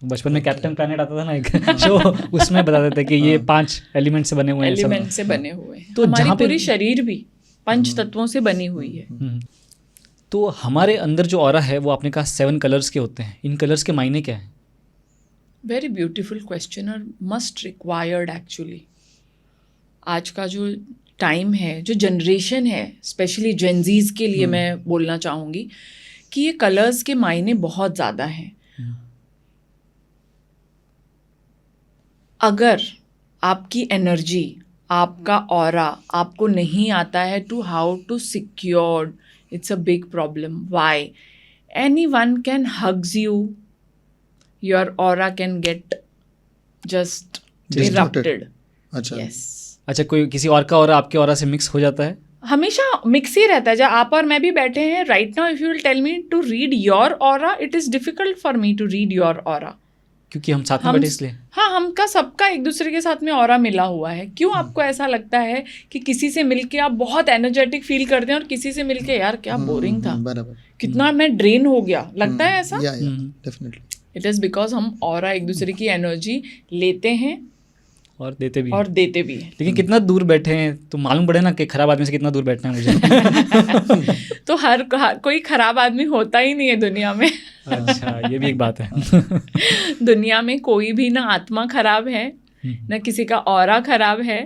बचपन में कैप्टन प्लैनेट आता था ना एक शो, उसमें बताते थे कि ये 5 एलिमेंट से बने हुए हैं. एलिमेंट से बने हुए हैं. तो हमारी पूरी शरीर भी 5 तत्वों से बनी हुई है. तो हमारे अंदर जो ऑरा है वो आपने कहा 7 कलर्स के होते हैं. इन कलर्स के मायने क्या है? वेरी ब्यूटीफुल क्वेश्चन और मस्ट रिक्वायर्ड एक्चुअली. आज का जो टाइम है, जो जनरेशन है, स्पेशली जेनजीज के लिए मैं बोलना चाहूँगी कि ये कलर्स के मायने बहुत ज़्यादा हैं. अगर आपकी एनर्जी, आपका ऑरा आपको नहीं आता है to how to secured, it's a big problem. Why? Anyone can hugs you, your aura can get just erupted. अच्छा. Yes. अच्छा, कोई किसी और का ऑरा आपके ऑरा से मिक्स हो जाता है? हमेशा मिक्स ही रहता है. जब आप और मैं भी बैठे हैं right now, if you will tell me to read your aura, it is difficult for me to read your aura. क्योंकि हम साथ में बैठे इसलिए. हाँ, हमका सबका एक दूसरे के साथ में ऑरा मिला हुआ है. क्यों आपको ऐसा लगता है कि किसी से मिलके आप बहुत एनर्जेटिक फील करते हैं और किसी से मिलके यार क्या बोरिंग था, बराबर, कितना मैं ड्रेन हो गया, लगता है ऐसा? डेफिनेटली. इट इज बिकॉज हम ऑरा एक दूसरे की एनर्जी लेते हैं और देते भी हैं. लेकिन कितना दूर बैठे हैं तो मालूम पड़े ना कि खराब आदमी से कितना दूर बैठना है मुझे. तो हर कोई खराब आदमी होता ही नहीं है दुनिया में. अच्छा, ये भी एक बात है. दुनिया में कोई भी ना आत्मा खराब है, ना किसी का ऑरा खराब है,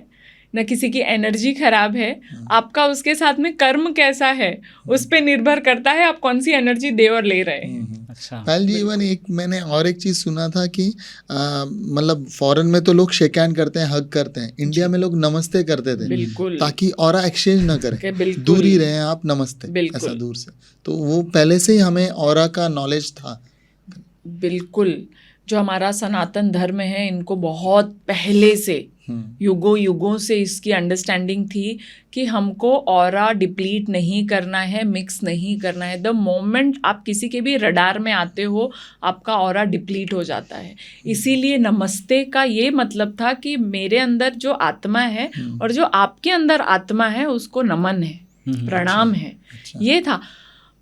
ना किसी की एनर्जी खराब है. आपका उसके साथ में कर्म कैसा है उस पे निर्भर करता है आप कौन सी एनर्जी दे और ले रहे हैं. अच्छा, पायल जी, इवन मैंने और एक चीज़ सुना था कि मतलब फॉरेन में तो लोग शेक हैंड करते हैं, हग करते हैं. इंडिया में लोग नमस्ते करते थे. बिल्कुल. ताकि ऑरा एक्सचेंज ना करें, दूर ही रहें आप, नमस्ते, ऐसा दूर से. तो वो पहले से ही हमें ऑरा का नॉलेज था. बिल्कुल. जो हमारा सनातन धर्म है, इनको बहुत पहले से, युगों से इसकी अंडरस्टैंडिंग थी कि हमको ऑरा डिप्लीट नहीं करना है, मिक्स नहीं करना है. द मोमेंट आप किसी के भी रडार में आते हो, आपका ऑरा डिप्लीट हो जाता है. इसीलिए नमस्ते का ये मतलब था कि मेरे अंदर जो आत्मा है और जो आपके अंदर आत्मा है उसको नमन है, प्रणाम है. ये था.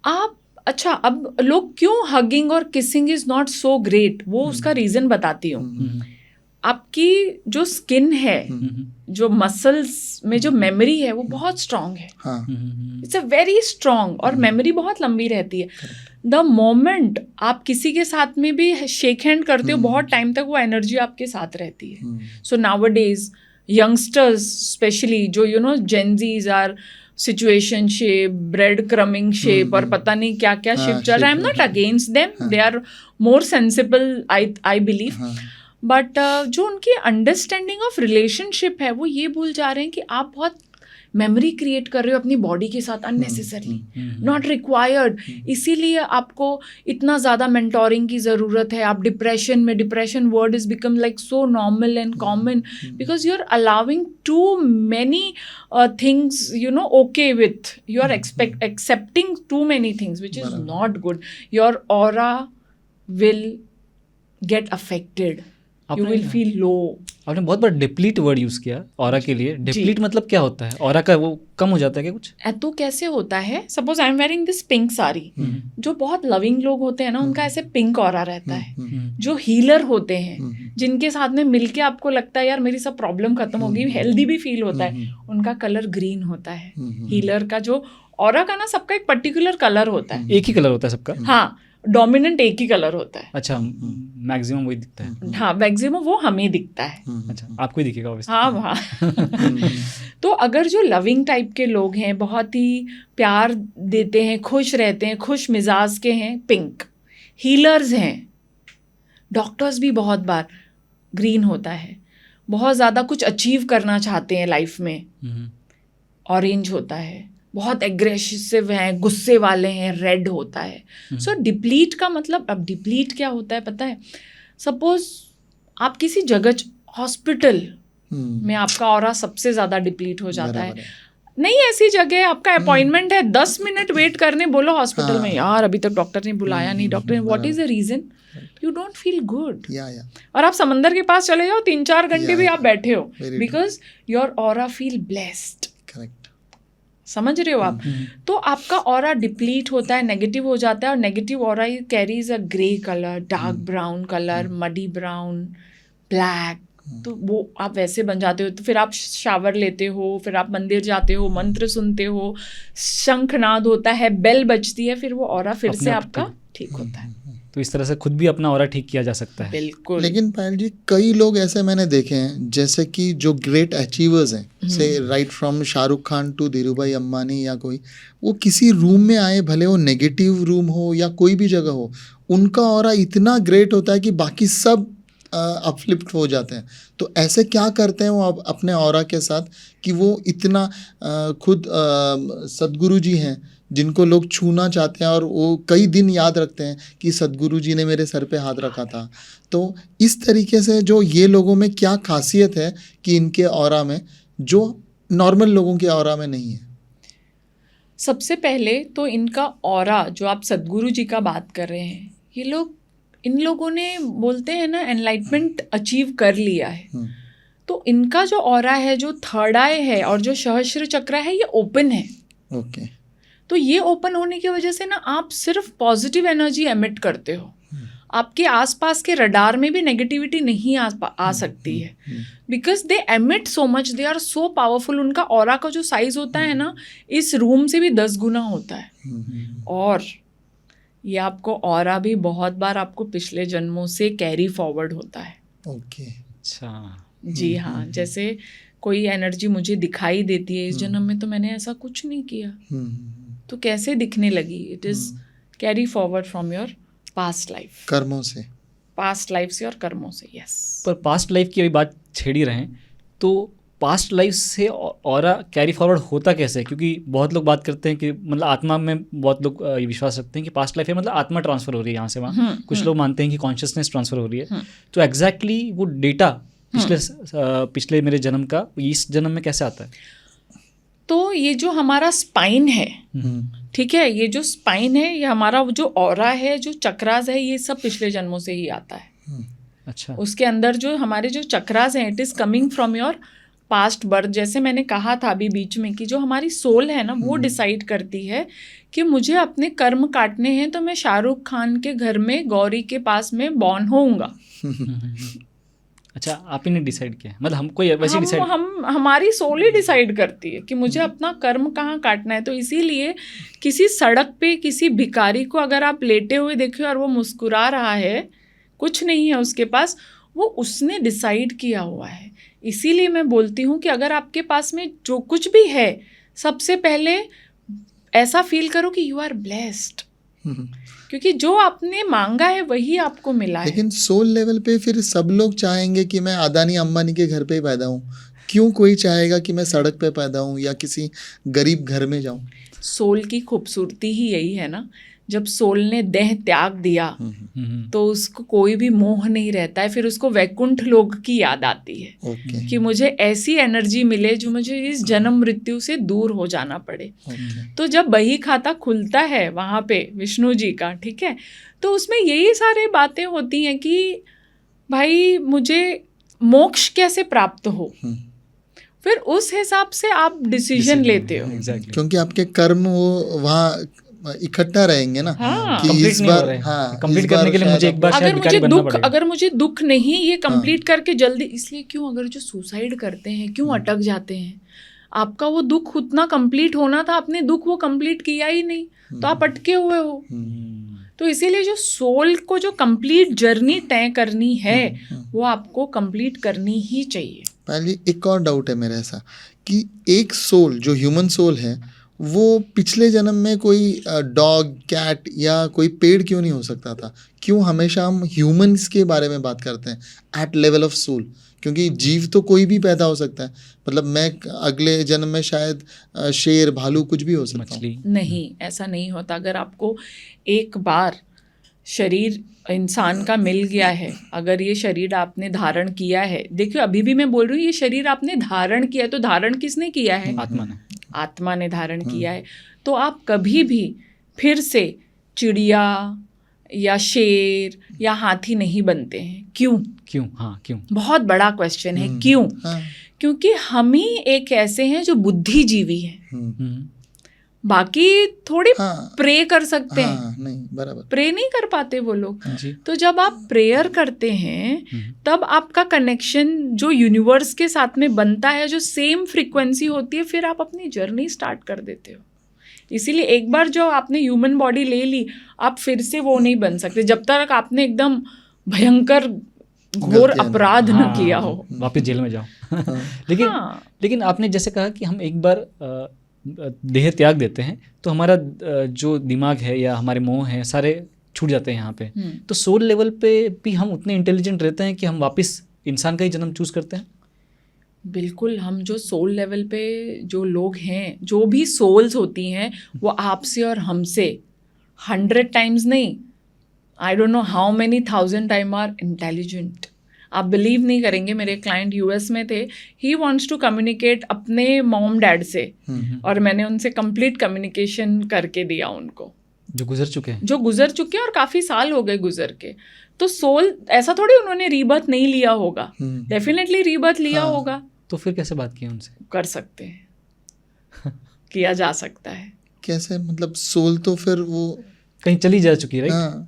आप अच्छा, अब लोग क्यों हगिंग और kissing is not so great, वो उसका रीज़न बताती हूँ. आपकी जो स्किन है, जो मसल्स में जो मेमोरी है वो बहुत स्ट्रांग है. हाँ. इट्स अ वेरी स्ट्रांग, और मेमोरी बहुत लंबी रहती है. द मोमेंट आप किसी के साथ में भी शेक हैंड करते हो, बहुत टाइम तक वो एनर्जी आपके साथ रहती है. सो नाउअडेज यंगस्टर्स स्पेशली जो Gen Zs are situationship, breadcrumbing ship और पता नहीं क्या क्या शिप चल रहा है. I am not against them, they are more sensible I believe. But जो उनकी अंडरस्टैंडिंग ऑफ रिलेशनशिप है वो ये भूल जा रहे हैं कि आप बहुत मेमोरी क्रिएट कर रहे हो अपनी बॉडी के साथ अननेसेसरली, नॉट रिक्वायर्ड. इसीलिए आपको इतना ज़्यादा मेंटोरिंग की ज़रूरत है. आप depression word is become like so normal and common because you are allowing too many things okay with, you are accepting too many things which is not good. Your aura will get affected, you will feel low. आपने बहुत बार deplete word use किया aura के लिए. Deplete मतलब क्या होता है? ऑरा का वो कम हो जाता है क्या कुछ? तो कैसे होता है, suppose I am wearing this pink sari. जो बहुत लविंग लोग होते हैं ना उनका ऐसे पिंक ऑरा रहता है. जो हीलर होते हैं जिनके साथ में मिलके आपको लगता है यार मेरी सब प्रॉब्लम खत्म हो गई, हेल्दी भी फील होता है, उनका कलर ग्रीन होता है. हीलर का जो ऑरा का ना सबका एक पर्टिकुलर कलर होता है. एक ही कलर होता है सबका? हाँ, डोमिनेंट एक ही कलर होता है. अच्छा, मैक्सिमम वही दिखता है. हाँ, मैक्सिमम वो हमें दिखता है. अच्छा, आपको ही दिखेगा obviously. हाँ हाँ. तो अगर जो लविंग टाइप के लोग हैं, बहुत ही प्यार देते हैं, खुश रहते हैं, खुश मिजाज के हैं, पिंक. हीलर्स हैं, डॉक्टर्स भी बहुत बार ग्रीन होता है. बहुत ज़्यादा कुछ अचीव करना चाहते हैं लाइफ में, ऑरेंज होता है. बहुत एग्रेसिव हैं, गुस्से वाले हैं, रेड होता है. सो डिप्लीट का मतलब, अब डिप्लीट क्या होता है पता है? सपोज आप किसी जगह, हॉस्पिटल में आपका ऑरा सबसे ज़्यादा डिप्लीट हो जाता है. नहीं, ऐसी जगह आपका अपॉइंटमेंट है, 10 मिनट वेट करने बोलो हॉस्पिटल में, यार अभी तक डॉक्टर ने बुलाया नहीं, डॉक्टर ने, what is the reason? You don't feel good. और आप समंदर के पास चले जाओ, 3-4 घंटे भी आप बैठे हो, because your aura feel blessed. समझ रहे हो आप? तो आपका ऑरा डिप्लीट होता है, नेगेटिव हो जाता है. और negative aura carries a grey colour, dark brown colour, muddy brown, black. तो वो आप वैसे बन जाते हो. तो फिर आप शावर लेते हो, फिर आप मंदिर जाते हो, मंत्र सुनते हो, शंखनाद होता है, बेल बजती है, फिर वो ऑरा फिर से आपका ठीक होता है. तो इस तरह से खुद भी अपना ऑरा ठीक किया जा सकता है. बिल्कुल. लेकिन पायल जी, कई लोग ऐसे मैंने देखे हैं, जैसे कि जो ग्रेट अचीवर्स हैं, से right from Shahrukh Khan to Dhirubhai Ambani या कोई, वो किसी रूम में आए, भले वो नेगेटिव रूम हो या कोई भी जगह हो, उनका ऑरा इतना ग्रेट होता है कि बाकी सब अपलिफ्ट हो जाते हैं. तो ऐसे क्या करते हैं वो अपने ऑरा के साथ कि वो इतना खुद सदगुरु जी हैं जिनको लोग छूना चाहते हैं और वो कई दिन याद रखते हैं कि सदगुरु जी ने मेरे सर पे हाथ रखा था. तो इस तरीके से जो ये लोगों में क्या खासियत है कि इनके ऑरा में जो नॉर्मल लोगों के ऑरा में नहीं है? सबसे पहले तो इनका ऑरा, जो आप सदगुरु जी का बात कर रहे हैं, ये लोग, इन लोगों ने बोलते हैं ना एनलाइटमेंट अचीव कर लिया है. तो इनका जो ऑरा है, जो थर्ड आई है और जो सहस्त्र चक्र है, ये ओपन है. ओके. तो ये ओपन होने की वजह से ना आप सिर्फ पॉजिटिव एनर्जी एमिट करते हो. आपके आसपास के रडार में भी नेगेटिविटी नहीं आ सकती है, because they emit so much, they are so powerful. उनका ऑरा का जो साइज होता है ना, इस रूम से भी 10 गुना होता है. और ये आपको ऑरा भी बहुत बार आपको पिछले जन्मों से कैरी फॉरवर्ड होता है. ओके. अच्छा. जी हाँ. जैसे कोई एनर्जी मुझे दिखाई देती है, इस जन्म में तो मैंने ऐसा कुछ नहीं किया, तो कैसे दिखने लगी? It is carry forward from your past life, कर्मों से, पास्ट लाइफ से और कर्मों से. यस. पर पास्ट लाइफ की अभी बात छेड़ी रहे हैं, तो पास्ट लाइफ से ऑरा कैरी फॉरवर्ड होता कैसे? क्योंकि बहुत लोग बात करते हैं कि मतलब आत्मा में, बहुत लोग ये विश्वास रखते हैं कि पास्ट लाइफ है मतलब आत्मा ट्रांसफर हो रही है यहाँ से वहाँ. कुछ लोग मानते हैं कि कॉन्शियसनेस ट्रांसफर हो रही है. तो एग्जैक्टली वो डेटा पिछले मेरे जन्म का इस जन्म में कैसे आता है? तो ये जो हमारा स्पाइन है, ठीक है, ये जो स्पाइन है, ये हमारा जो ऑरा है, जो चक्रास है, ये सब पिछले जन्मों से ही आता है. अच्छा. उसके अंदर जो हमारे जो चक्रास हैं, it is coming from your past birth. जैसे मैंने कहा था अभी बीच में कि जो हमारी सोल है ना, वो डिसाइड करती है कि मुझे अपने कर्म काटने हैं, तो मैं शाहरुख खान के घर में गौरी के पास में बॉर्न होऊंगा. अच्छा, आप ही ने डिसाइड किया, मतलब हम कोई वैसे डिसाइड? हम हमारी सोल ही डिसाइड करती है कि मुझे अपना कर्म कहाँ काटना है। तो इसीलिए किसी सड़क पे किसी भिखारी को अगर आप लेटे हुए देखो और वो मुस्कुरा रहा है, कुछ नहीं है उसके पास, वो उसने डिसाइड किया हुआ है। इसीलिए मैं बोलती हूँ कि अगर आपके पास में जो कुछ भी है, सबसे पहले ऐसा फील करो कि यू आर ब्लेस्ड, क्योंकि जो आपने मांगा है वही आपको मिला है। लेकिन सोल लेवल पे फिर सब लोग चाहेंगे कि मैं अदानी अंबानी के घर पे ही पैदा हूँ, क्यों कोई चाहेगा कि मैं सड़क पे पैदा हूँ या किसी गरीब घर में जाऊँ? सोल की खूबसूरती ही यही है ना, जब सोल ने देह त्याग दिया तो उसको कोई भी मोह नहीं रहता है, फिर उसको वैकुंठ लोक की याद आती है ओके कि मुझे ऐसी एनर्जी मिले जो मुझे इस जन्म मृत्यु से दूर हो जाना पड़े। ओके तो जब बही खाता खुलता है वहाँ पे विष्णु जी का, ठीक है, तो उसमें यही सारी बातें होती हैं कि भाई मुझे मोक्ष कैसे प्राप्त हो, फिर उस हिसाब से आप डिसीजन लेते हो। एग्जैक्टली, क्योंकि आपके कर्म वो वहाँ इकट्ठा रहेंगे ना हाँ। कि कंप्लीट इस नहीं हो बार, रहे, हाँ, कंप्लीट इस करने बार के लिए मुझे शायद एक बार अगर शायद मुझे भिखारी बनना दुख पड़ेगा। अगर मुझे दुख नहीं ये कंप्लीट करके जल्दी, इसलिए क्यों अगर जो सुसाइड करते हैं क्यों अटक जाते हैं, आपका वो दुख उतना कंप्लीट होना था, आपने दुख वो कंप्लीट किया ही नहीं, तो आप अटके हुए हो। तो इसीलिए जो सोल को जो कंप्लीट जर्नी तय करनी है वो आपको कंप्लीट करनी ही चाहिए। पहले एक और डाउट है मेरा ऐसा कि एक सोल जो ह्यूमन सोल है वो पिछले जन्म में कोई डॉग, कैट या कोई पेड़ क्यों नहीं हो सकता था? क्यों हमेशा हम ह्यूमंस के बारे में बात करते हैं एट लेवल ऑफ सोल? क्योंकि जीव तो कोई भी पैदा हो सकता है, मतलब मैं अगले जन्म में शायद शेर, भालू कुछ भी हो सकता हूँ। मछली, नहीं, ऐसा नहीं होता। अगर आपको एक बार शरीर इंसान का मिल गया है, अगर ये शरीर आपने धारण किया है, देखिए अभी भी मैं बोल रही हूँ ये शरीर आपने धारण किया है, तो धारण किसने किया है? आत्मा ने। आत्मा ने धारण किया है। तो आप कभी भी फिर से चिड़िया या शेर या हाथी नहीं बनते हैं। क्यों? क्यों? हाँ, क्यों? बहुत बड़ा क्वेश्चन है, क्यों? हाँ, क्योंकि हम ही एक ऐसे हैं जो बुद्धिजीवी हैं, बाकी थोड़ी हाँ, प्रे कर सकते हैं, हाँ, नहीं बराबर, प्रे नहीं कर पाते वो लोग। जी। तो जब आप प्रेयर करते हैं तब आपका कनेक्शन जो यूनिवर्स के साथ में बनता है, जो सेम फ्रीक्वेंसी होती है, फिर आप अपनी जर्नी स्टार्ट कर देते हो। इसीलिए एक बार जो आपने ह्यूमन बॉडी ले ली, आप फिर से वो नहीं बन सकते जब तक आपने एकदम भयंकर घोर गलतियाँ अपराध न किया हो। वापस जेल में जाओ। लेकिन आपने जैसे कहा कि हम एक बार देह त्याग देते हैं तो हमारा जो दिमाग है या हमारे मोह हैं सारे छूट जाते हैं यहाँ पे। तो सोल लेवल पे भी हम उतने इंटेलिजेंट रहते हैं कि हम वापस इंसान का ही जन्म चूज करते हैं? बिल्कुल। हम जो सोल लेवल पे जो लोग हैं, जो भी सोल्स होती हैं, वो आपसे और हमसे 100 टाइम्स नहीं, I don't know how many 1000 time are intelligent. आप बिलीव नहीं करेंगे, मेरे क्लाइंट यूएस में थे, ही वांट्स टू कम्युनिकेट अपने मॉम डैड से, और मैंने उनसे कंप्लीट कम्युनिकेशन करके दिया उनको, जो गुजर चुके हैं और काफ़ी साल हो गए गुजर के। तो सोल ऐसा थोड़ी उन्होंने रीबर्थ नहीं लिया होगा, डेफिनेटली रीबर्थ लिया होगा। तो फिर कैसे बात की उनसे? कर सकते हैं किया जा सकता है। कैसे? मतलब सोल तो फिर वो कहीं चली जा चुकी है, राइट? हाँ,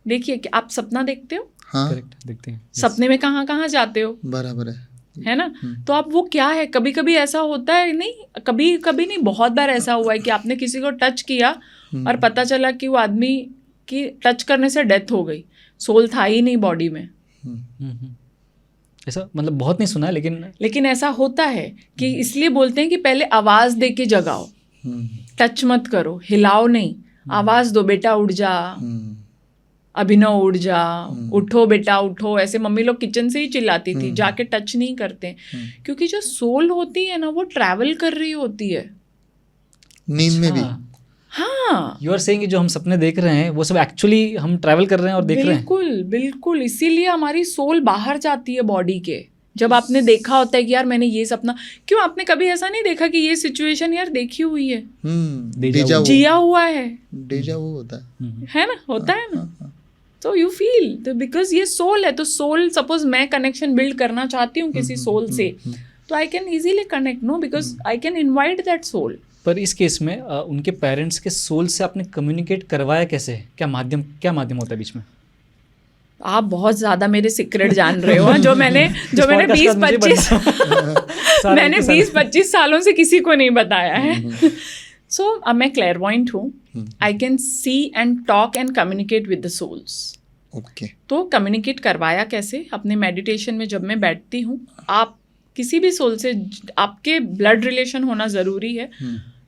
देखिए कि आप सपना देखते हो, हाँ, करेक्ट, देखते हैं। सपने में कहाँ कहाँ जाते हो, बराबर है ना? तो आप वो क्या है, कभी कभी ऐसा होता है, नहीं कभी कभी नहीं, बहुत बार ऐसा हुआ है कि आपने किसी को टच किया और पता चला कि वो आदमी की टच करने से डेथ हो गई, सोल था ही नहीं बॉडी में। ऐसा मतलब बहुत नहीं सुना है, लेकिन ऐसा होता है कि इसलिए बोलते हैं कि पहले आवाज दे के जगाओ, टच मत करो, हिलाओ नहीं, आवाज दो, बेटा उठ जा, अभिनव उठ जा, उठो बेटा उठो, ऐसे मम्मी लोग किचन से ही चिल्लाती थी, जाके टच नहीं करते। क्योंकि जो सोल होती है ना, वो ट्रैवल कर रही होती है नींद में भी। हाँ, यू आर सेइंग जो हम सपने देख रहे हैं वो सब एक्चुअली हम ट्रैवल कर रहे हैं और देख रहे हैं। बिल्कुल बिल्कुल। इसीलिए हमारी सोल बाहर जाती है बॉडी के। जब आपने देखा होता है कि यार मैंने ये सपना, क्यों आपने कभी ऐसा नहीं देखा कि ये सिचुएशन यार देखी हुई है, डेजा वू, जिया हुआ है डेजा वू होता है ना, होता है ना। तो यू फील, तो बिकॉज ये सोल है, तो सोल, सपोज मैं कनेक्शन बिल्ड करना चाहती हूँ किसी सोल से, तो I can easily connect, no, because I can invite that soul. पर इस केस में उनके पेरेंट्स के सोल से आपने कम्युनिकेट करवाया कैसे? क्या माध्यम होता है बीच में? आप बहुत ज़्यादा मेरे सीक्रेट जान रहे हो, जो मैंने 20-25 सालों से किसी को नहीं बताया है। सो अब मैं क्लेयरवॉइंट हूँ, I can see and talk and communicate with the souls. Okay. तो कम्युनिकेट करवाया कैसे? अपने मेडिटेशन में जब मैं बैठती हूँ, आप किसी भी सोल से आपके ब्लड रिलेशन होना ज़रूरी है,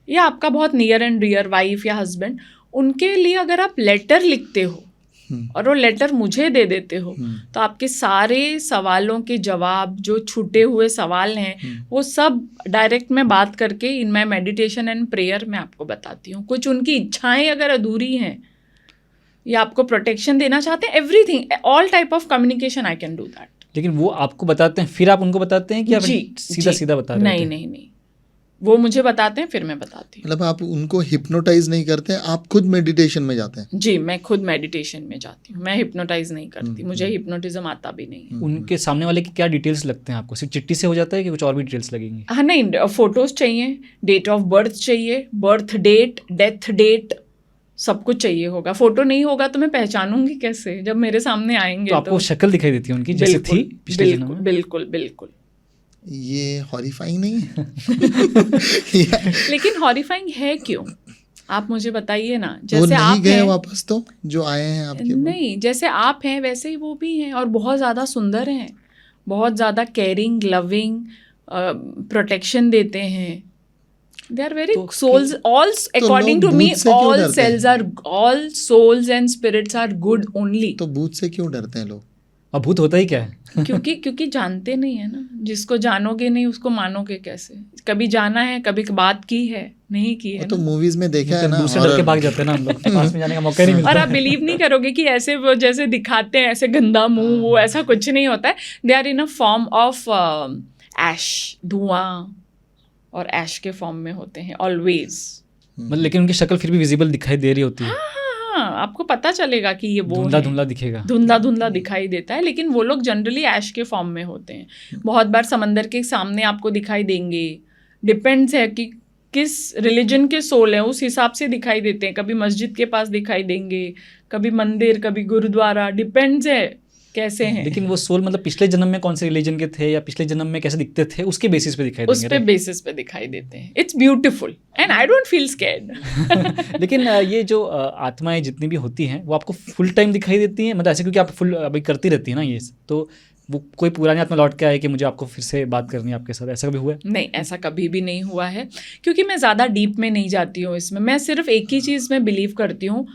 या आपका बहुत नियर एंड डियर वाइफ या हस्बैंड, उनके लिए अगर आप लेटर लिखते हो और वो लेटर मुझे दे देते हो, तो आपके सारे सवालों के जवाब, जो छूटे हुए सवाल हैं, वो सब डायरेक्ट में बात करके in my meditation and prayer मैं आपको बताती हूँ। कुछ उनकी इच्छाएं अगर अधूरी हैं या आपको प्रोटेक्शन देना चाहते हैं, everything, all type of communication I can do that. लेकिन वो आपको बताते हैं, फिर आप उनको बताते हैं कि आप सीधा बता रहे हैं? नहीं, वो मुझे बताते हैं, फिर मैं बताती हूँ। मतलब आप उनको हिप्नोटाइज नहीं करते, आप खुद मेडिटेशन में जाते हैं? जी, मैं खुद मेडिटेशन में जाती हूँ, मैं हिप्नोटाइज नहीं करती, मुझे हिप्नोटिज्म आता भी नहीं है। उनके सामने वाले की क्या डिटेल्स लगते हैं आपको? सिर्फ चिट्ठी से हो जाता है कि कुछ और भी डिटेल्स लगेंगी? हाँ नहीं, फोटोज चाहिए, डेट ऑफ बर्थ चाहिए, बर्थ डेट, डेथ डेट, सब कुछ चाहिए होगा। फोटो नहीं होगा तो मैं पहचानूंगी कैसे जब मेरे सामने आएंगे? तो आपको शक्ल दिखाई देती है उनकी जैसे थी पिछले जन्म में? बिल्कुल। ये हॉरिफाइंग नहीं है? लेकिन हॉरिफाइंग है क्यों, आप मुझे बताइए ना। वो जैसे नहीं आप गए हैं, वापस तो जो आए हैं आपके? नहीं, जैसे आप हैं वैसे ही वो भी हैं, और बहुत ज़्यादा सुंदर हैं, बहुत ज़्यादा केयरिंग, लविंग, प्रोटेक्शन देते हैं। They are very souls, all according to me, all cells are, all souls and spirits are good only. तो भूत से क्यों डरते हैं लोग? अब भूत होता ही क्या है? क्योंकि जानते नहीं है ना। जिसको जानोगे नहीं उसको मानोगे कैसे? कभी जाना है, कभी बात की है, नहीं की है तो ना। मूवीज में देखा है ना, दूसरे डर के भाग जाते हैं ना हम लोग, पास में जाने का मौका नहीं मिलता। और आप बिलीव नहीं करोगे कि ऐसे वो जैसे दिखाते हैं, ऐसे गंदा मुंह, वो ऐसा कुछ नहीं होता है। They are in a form of ash, धुआं, और ऐश के फॉर्म में होते हैं ऑलवेज। मतलब लेकिन उनकी शक्ल फिर भी विजिबल दिखाई दे रही होती है? हाँ, आपको पता चलेगा कि ये वो धुंधला दिखेगा, धुंधला दिखाई देता है, लेकिन वो लोग जनरली ऐश के फॉर्म में होते हैं। बहुत बार समंदर के सामने आपको दिखाई देंगे, डिपेंड्स है कि किस रिलीजन के सोल हैं, उस हिसाब से दिखाई देते हैं। कभी मस्जिद के पास दिखाई देंगे, कभी मंदिर, कभी गुरुद्वारा, डिपेंड्स है कैसे हैं। लेकिन वो सोल मतलब पिछले जन्म में कौन से रिलीजन के थे या पिछले जन्म में कैसे दिखते थे, उसके बेसिस पे दिखाई देंगे? उस पे बेसिस पे दिखाई देते हैं। It's beautiful and I don't feel scared. लेकिन ये जो आत्माएं जितनी भी होती हैं वो आपको फुल टाइम दिखाई देती हैं? मतलब ऐसे क्योंकि आप फुल अभी करती रहती है ना ये, तो वो कोई पुरानी आत्मा लौट के आए कि मुझे आपको फिर से बात करनी है आपके साथ, ऐसा कभी हुआ है? नहीं, ऐसा कभी भी नहीं हुआ है, क्योंकि मैं ज़्यादा डीप में नहीं जाती हूँ इसमें। मैं सिर्फ एक ही चीज़ में बिलीव करती हूँ,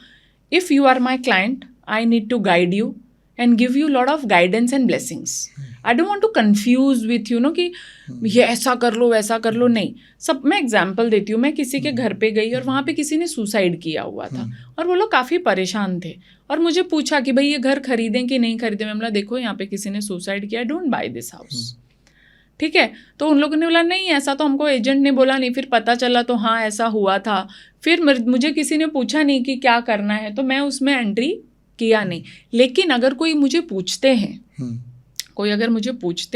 if you are my client, I need to guide you and give you lot of guidance and blessings. I don't want to confuse with you know कि ये ऐसा कर लो वैसा कर लो, नहीं। सब मैं एग्जांपल देती हूँ। मैं किसी के घर पे गई और वहाँ पे किसी ने सुसाइड किया हुआ था और वो लोग काफ़ी परेशान थे और मुझे पूछा कि भाई ये घर खरीदें कि नहीं खरीदें। मैं बोला देखो यहाँ पे किसी ने सुसाइड किया, डोंट बाय दिस हाउस, ठीक है। तो उन लोगों ने बोला नहीं ऐसा तो हमको एजेंट ने बोला नहीं। फिर पता चला तो हाँ ऐसा हुआ था। फिर मुझे किसी ने पूछा नहीं कि क्या करना है, तो मैं उसमें एंट्री किया नहीं। लेकिन अगर कोई मुझे पूछते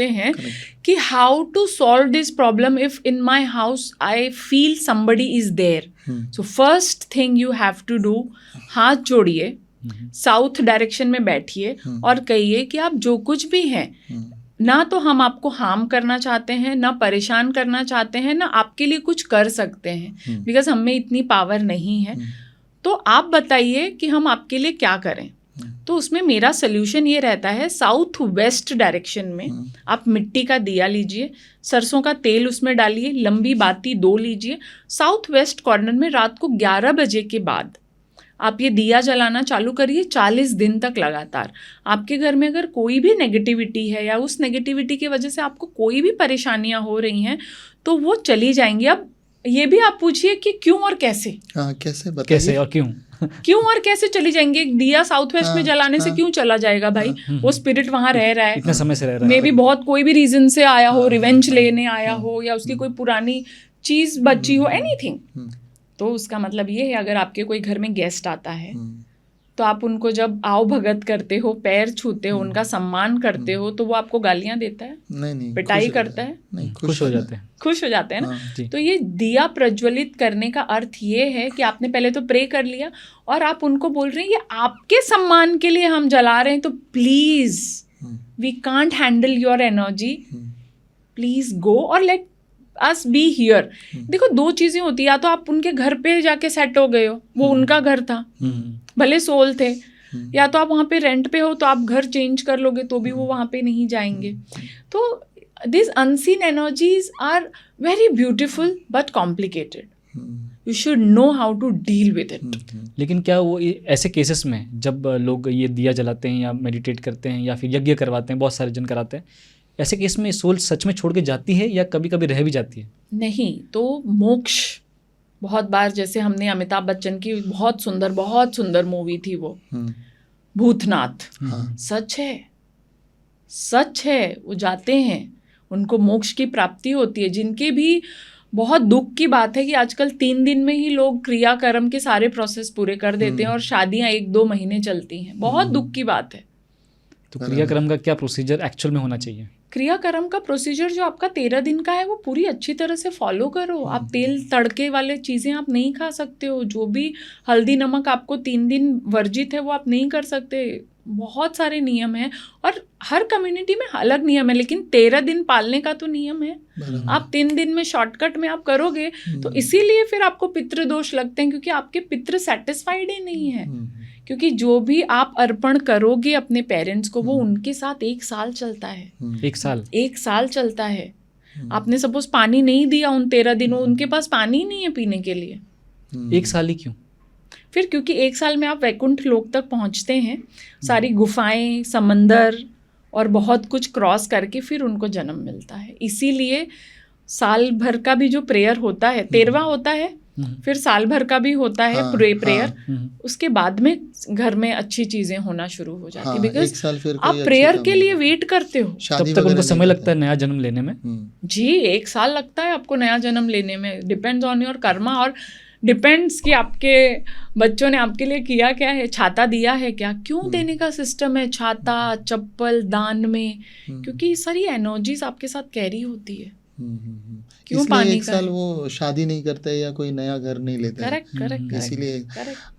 हैं कि how to solve this problem if in my house I feel somebody is there, so first thing you have to do, हाथ जोड़िए, साउथ डायरेक्शन में बैठिए और कहिए कि आप जो कुछ भी हैं, ना तो हम आपको हार्म करना चाहते हैं, ना परेशान करना चाहते हैं, ना आपके लिए कुछ कर सकते हैं, बिकॉज हम में इतनी पावर नहीं है। तो आप बताइए कि हम आपके लिए क्या करें। तो उसमें मेरा सोल्यूशन ये रहता है, साउथ वेस्ट डायरेक्शन में आप मिट्टी का दिया लीजिए, सरसों का तेल उसमें डालिए, लंबी बाती 2 लीजिए, साउथ वेस्ट कॉर्नर में रात को 11 बजे के बाद आप ये दिया जलाना चालू करिए 40 दिन तक लगातार। आपके घर में अगर कोई भी नेगेटिविटी है या उस नेगेटिविटी की वजह से आपको कोई भी परेशानियां हो रही हैं तो वो चली जाएंगी। अब ये भी आप पूछिए कि क्यों और कैसे? हाँ, कैसे बताइए? कैसे और क्यों? क्यों और कैसे चली जाएंगी? एक दिया साउथ वेस्ट में जलाने से क्यों चला जाएगा भाई? वो स्पिरिट वहां रह रहा है, इतना समय से रह रहा है, मे बी बहुत कोई भी रीजन से आया हो, रिवेंज लेने आया हो या उसकी कोई पुरानी चीज बची हो, एनीथिंग। तो उसका मतलब ये है अगर आपके कोई घर में गेस्ट आता है तो आप उनको जब आओ भगत करते हो, पैर छूते हो, उनका सम्मान करते हो, तो वो आपको गालियां देता है, नहीं पिटाई खुश हो करता जाता है? नहीं, खुश हो जाते हैं। खुश हो जाते हैं ना। हाँ, जी। तो ये दिया प्रज्वलित करने का अर्थ ये है कि आपने पहले तो प्रे कर लिया और आप उनको बोल रहे हैं ये आपके सम्मान के लिए हम जला रहे हैं, तो please we can't handle your energy, please go और लेट अस बी हियर। देखो दो चीजें होती है, या तो आप उनके घर पे जाके सेट हो गए हो, वो उनका घर था, भले सोल थे, या तो आप वहाँ पे रेंट पे हो तो आप घर चेंज कर लोगे तो भी वो वहाँ पे नहीं जाएंगे। तो this unseen energies are very beautiful but complicated, you should know how to deal with it. लेकिन क्या वो ऐसे केसेस में जब लोग ये दिया जलाते हैं या मेडिटेट करते हैं या फिर यज्ञ करवाते हैं, बहुत सारे जन कराते हैं, ऐसे केस में सोल सच में छोड़ के जाती है या कभी कभी रह भी जाती है? नहीं, तो मोक्ष बहुत बार, जैसे हमने अमिताभ बच्चन की बहुत सुंदर मूवी थी वो भूतनाथ, सच है, सच है, वो जाते हैं, उनको मोक्ष की प्राप्ति होती है। जिनके भी बहुत दुख की बात है कि आजकल 3 दिन में ही लोग क्रियाकर्म के सारे प्रोसेस पूरे कर देते हैं और शादियां 1-2 महीने चलती हैं, बहुत दुख की बात है। तो क्रियाक्रम का क्या प्रोसीजर एक्चुअल में होना चाहिए? क्रियाकर्म का प्रोसीजर जो आपका 13 दिन का है वो पूरी अच्छी तरह से फॉलो करो। आप तेल तड़के वाले चीज़ें आप नहीं खा सकते हो, जो भी हल्दी नमक आपको 3 दिन वर्जित है वो आप नहीं कर सकते। बहुत सारे नियम हैं और हर कम्युनिटी में अलग नियम है, लेकिन 13 दिन पालने का तो नियम है। आप 3 दिन में शॉर्टकट में आप करोगे तो इसीलिए फिर आपको पितृ दोष लगते हैं, क्योंकि आपके पितृ सेटिस्फाइड ही नहीं है। क्योंकि जो भी आप अर्पण करोगे अपने पेरेंट्स को वो उनके साथ 1 साल चलता है। 1 साल चलता है। आपने सपोज पानी नहीं दिया उन 13 दिनों, उनके पास पानी ही नहीं है पीने के लिए। 1 साल ही क्यों? फिर क्योंकि 1 साल में आप वैकुंठ लोक तक पहुंचते हैं, सारी गुफाएं, समंदर और बहुत कुछ क्रॉस करके फिर उनको जन्म मिलता है। इसीलिए साल भर का भी जो प्रेयर होता है, 13वां होता है, फिर साल भर का भी होता है प्रेयर। उसके बाद में घर में अच्छी चीजें होना शुरू हो जाती है, बिकॉज आप प्रेयर के लिए वेट करते हो। तब तक उनको समय लगता है नया जन्म लेने में। जी 1 साल लगता है आपको नया जन्म लेने में, डिपेंड्स ऑन योर कर्मा और डिपेंड्स कि आपके बच्चों ने आपके लिए किया क्या है, छाता दिया है क्या, क्यों देने का सिस्टम है छाता, चप्पल दान में, क्योंकि ये सारी एनर्जीज आपके साथ कैरी होती है। क्यों पानी 1 साल वो शादी नहीं करते या कोई नया घर नहीं लेते। करेक्ट इसीलिए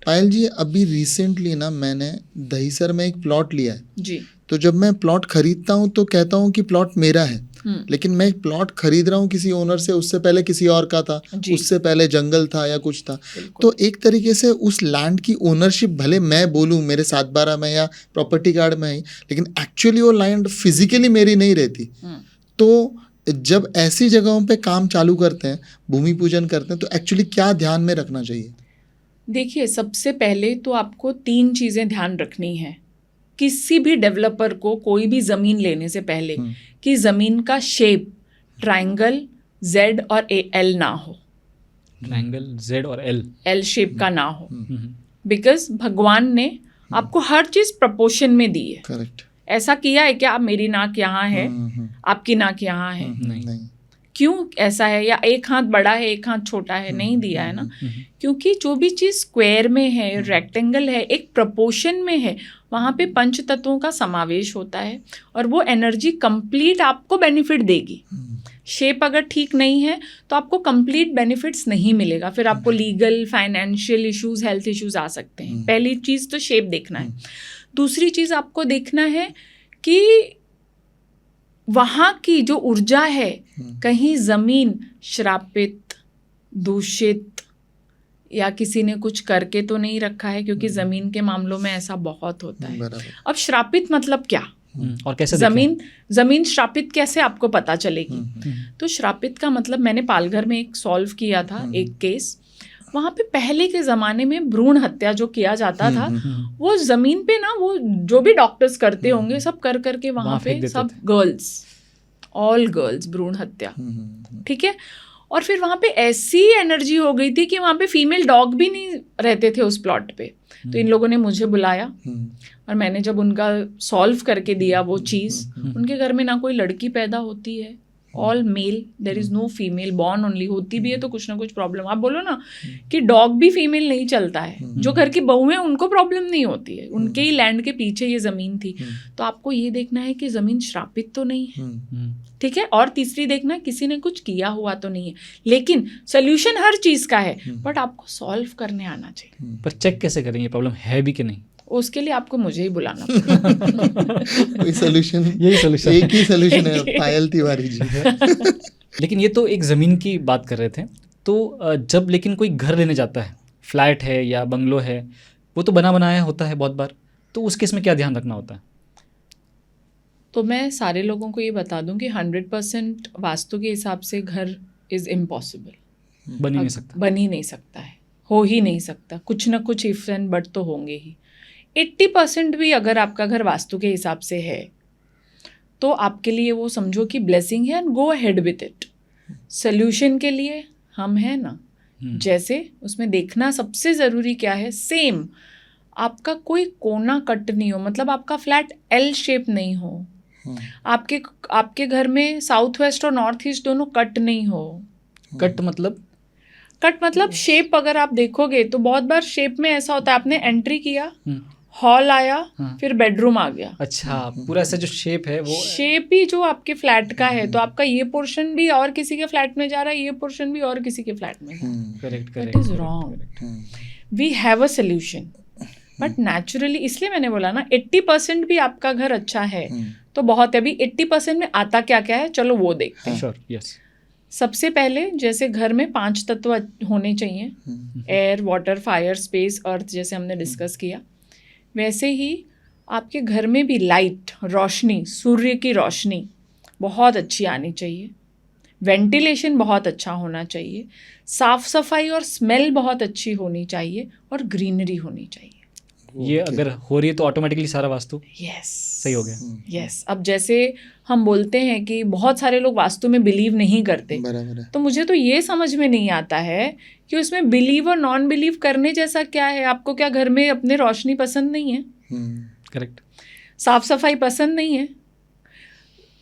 पायल जी, अभी रिसेंटली ना मैंने दहीसर में एक प्लॉट लिया है जी। तो जब मैं प्लॉट खरीदता हूँ तो कहता हूँ कि प्लॉट मेरा है, लेकिन मैं एक प्लॉट खरीद रहा हूँ किसी ओनर से, उससे पहले किसी और का था, उससे पहले जंगल था या कुछ था। तो एक तरीके से उस लैंड की ओनरशिप भले मैं बोलूँ मेरे 7/12 में या प्रॉपर्टी कार्ड में ही, लेकिन एक्चुअली वो लैंड फिजिकली मेरी नहीं रहती। तो जब ऐसी जगहों पे काम चालू करते हैं, भूमि पूजन करते हैं, तो एक्चुअली क्या ध्यान में रखना चाहिए? देखिए, सबसे पहले तो आपको 3 चीज़ें ध्यान रखनी है किसी भी डेवलपर को कोई भी ज़मीन लेने से पहले, कि ज़मीन का शेप ट्रायंगल, जेड और एल ना हो। ट्रायंगल, जेड और एल शेप का ना हो, बिकॉज भगवान ने आपको हर चीज़ प्रपोर्शन में दी है। करेक्ट। ऐसा किया है क्या मेरी नाक यहाँ है, आपकी नाक यहाँ है? नहीं। क्यों ऐसा है? या एक हाथ बड़ा है एक हाथ छोटा है? नहीं दिया है ना, क्योंकि जो भी चीज़ स्क्वायर में है, रेक्टेंगल है, एक प्रपोर्शन में है, वहाँ पे 5 तत्वों का समावेश होता है और वो एनर्जी कंप्लीट आपको बेनिफिट देगी। शेप अगर ठीक नहीं है तो आपको कंप्लीट बेनिफिट्स नहीं मिलेगा, फिर आपको legal, financial issues, health issues आ सकते हैं। पहली चीज़ तो शेप देखना है। दूसरी चीज़ आपको देखना है कि वहाँ की जो ऊर्जा है, कहीं ज़मीन श्रापित, दूषित या किसी ने कुछ करके तो नहीं रखा है, क्योंकि ज़मीन के मामलों में ऐसा बहुत होता है। अब श्रापित मतलब क्या और कैसे ज़मीन श्रापित कैसे आपको पता चलेगी? तो श्रापित का मतलब, मैंने पालघर में एक सॉल्व किया था एक केस। वहाँ पे पहले के ज़माने में भ्रूण हत्या जो किया जाता था, वो ज़मीन पे ना, वो जो भी डॉक्टर्स करते होंगे सब कर करके वहाँ पे सब गर्ल्स, ऑल गर्ल्स, भ्रूण हत्या, ठीक है। और फिर वहाँ पे ऐसी एनर्जी हो गई थी कि वहाँ पे फीमेल डॉग भी नहीं रहते थे उस प्लॉट पे। तो इन लोगों ने मुझे बुलाया और मैंने जब उनका सॉल्व करके दिया वो चीज़, उनके घर में ना कोई लड़की पैदा होती है all male, there is no female, born only. होती भी है तो कुछ ना कुछ प्रॉब्लम, आप बोलो ना कि डॉग भी फीमेल नहीं चलता है, जो घर की बहू है उनको प्रॉब्लम नहीं होती है, उनके ही लैंड के पीछे ये जमीन थी। तो आपको ये देखना है कि जमीन श्रापित तो नहीं है, ठीक है, और तीसरी देखना किसी ने कुछ किया हुआ तो नहीं है। लेकिन सोल्यूशन हर चीज का है, बट आपको सॉल्व करने आना चाहिए। पर चेक कैसे करेंगे प्रॉब्लम है भी कि नहीं? उसके लिए आपको मुझे ही बुलाना पड़ेगा। कोई सोल्यूशन, यही सोल्यूशन, एक ही सोल्यूशन है, पायल तिवारी जी। लेकिन ये तो एक ज़मीन की बात कर रहे थे, तो जब लेकिन कोई घर लेने जाता है, फ्लैट है या बंगलो है, वो तो बना बनाया होता है बहुत बार, तो उस केस में क्या ध्यान रखना होता है? तो मैं सारे लोगों को ये बता दूं कि 100% वास्तु के हिसाब से घर इज़ इम्पॉसिबल, बन ही नहीं सकता। बन ही नहीं सकता है, हो ही नहीं सकता, कुछ ना कुछ इफ एंड बट तो होंगे ही। 80% भी अगर आपका घर वास्तु के हिसाब से है तो आपके लिए वो समझो कि ब्लेसिंग है, and go ahead with it. Solution के लिए हम हैं ना, जैसे उसमें देखना सबसे ज़रूरी क्या है, सेम आपका कोई कोना कट नहीं हो, मतलब आपका फ्लैट एल शेप नहीं हो, आपके घर में साउथ वेस्ट और नॉर्थ ईस्ट दोनों कट नहीं हो। कट मतलब शेप अगर आप देखोगे तो बहुत बार शेप में ऐसा होता है, आपने एंट्री किया, हॉल आया, फिर बेडरूम आ गया। अच्छा, पूरा ऐसा जो शेप है वो शेप ही जो आपके फ्लैट का है, तो आपका ये पोर्शन भी और किसी के फ्लैट में जा रहा है, ये पोर्शन भी और किसी के फ्लैट में जा रहा है। Correct, that is wrong. We have a solution, but naturally, इसलिए मैंने बोला ना 80% भी आपका घर अच्छा है तो बहुत है। अभी 80% में आता क्या क्या है, चलो वो देखते हैं। Sure, yes. सबसे पहले जैसे घर में 5 तत्व होने चाहिए, एयर, वाटर, फायर, स्पेस, अर्थ, जैसे हमने डिस्कस किया, वैसे ही आपके घर में भी लाइट, रोशनी, सूर्य की रोशनी बहुत अच्छी आनी चाहिए, वेंटिलेशन बहुत अच्छा होना चाहिए, साफ सफाई और स्मेल बहुत अच्छी होनी चाहिए, और ग्रीनरी होनी चाहिए। ये अगर हो रही है तो ऑटोमेटिकली सारा वास्तु यस, सही हो गया। यस। अब जैसे हम बोलते हैं कि बहुत सारे लोग वास्तु में बिलीव नहीं करते, बराबर है। तो मुझे तो ये समझ में नहीं आता है कि उसमें बिलीव और नॉन बिलीव करने जैसा क्या है। आपको क्या घर में अपने रोशनी पसंद नहीं है? करेक्ट। साफ सफाई पसंद नहीं है?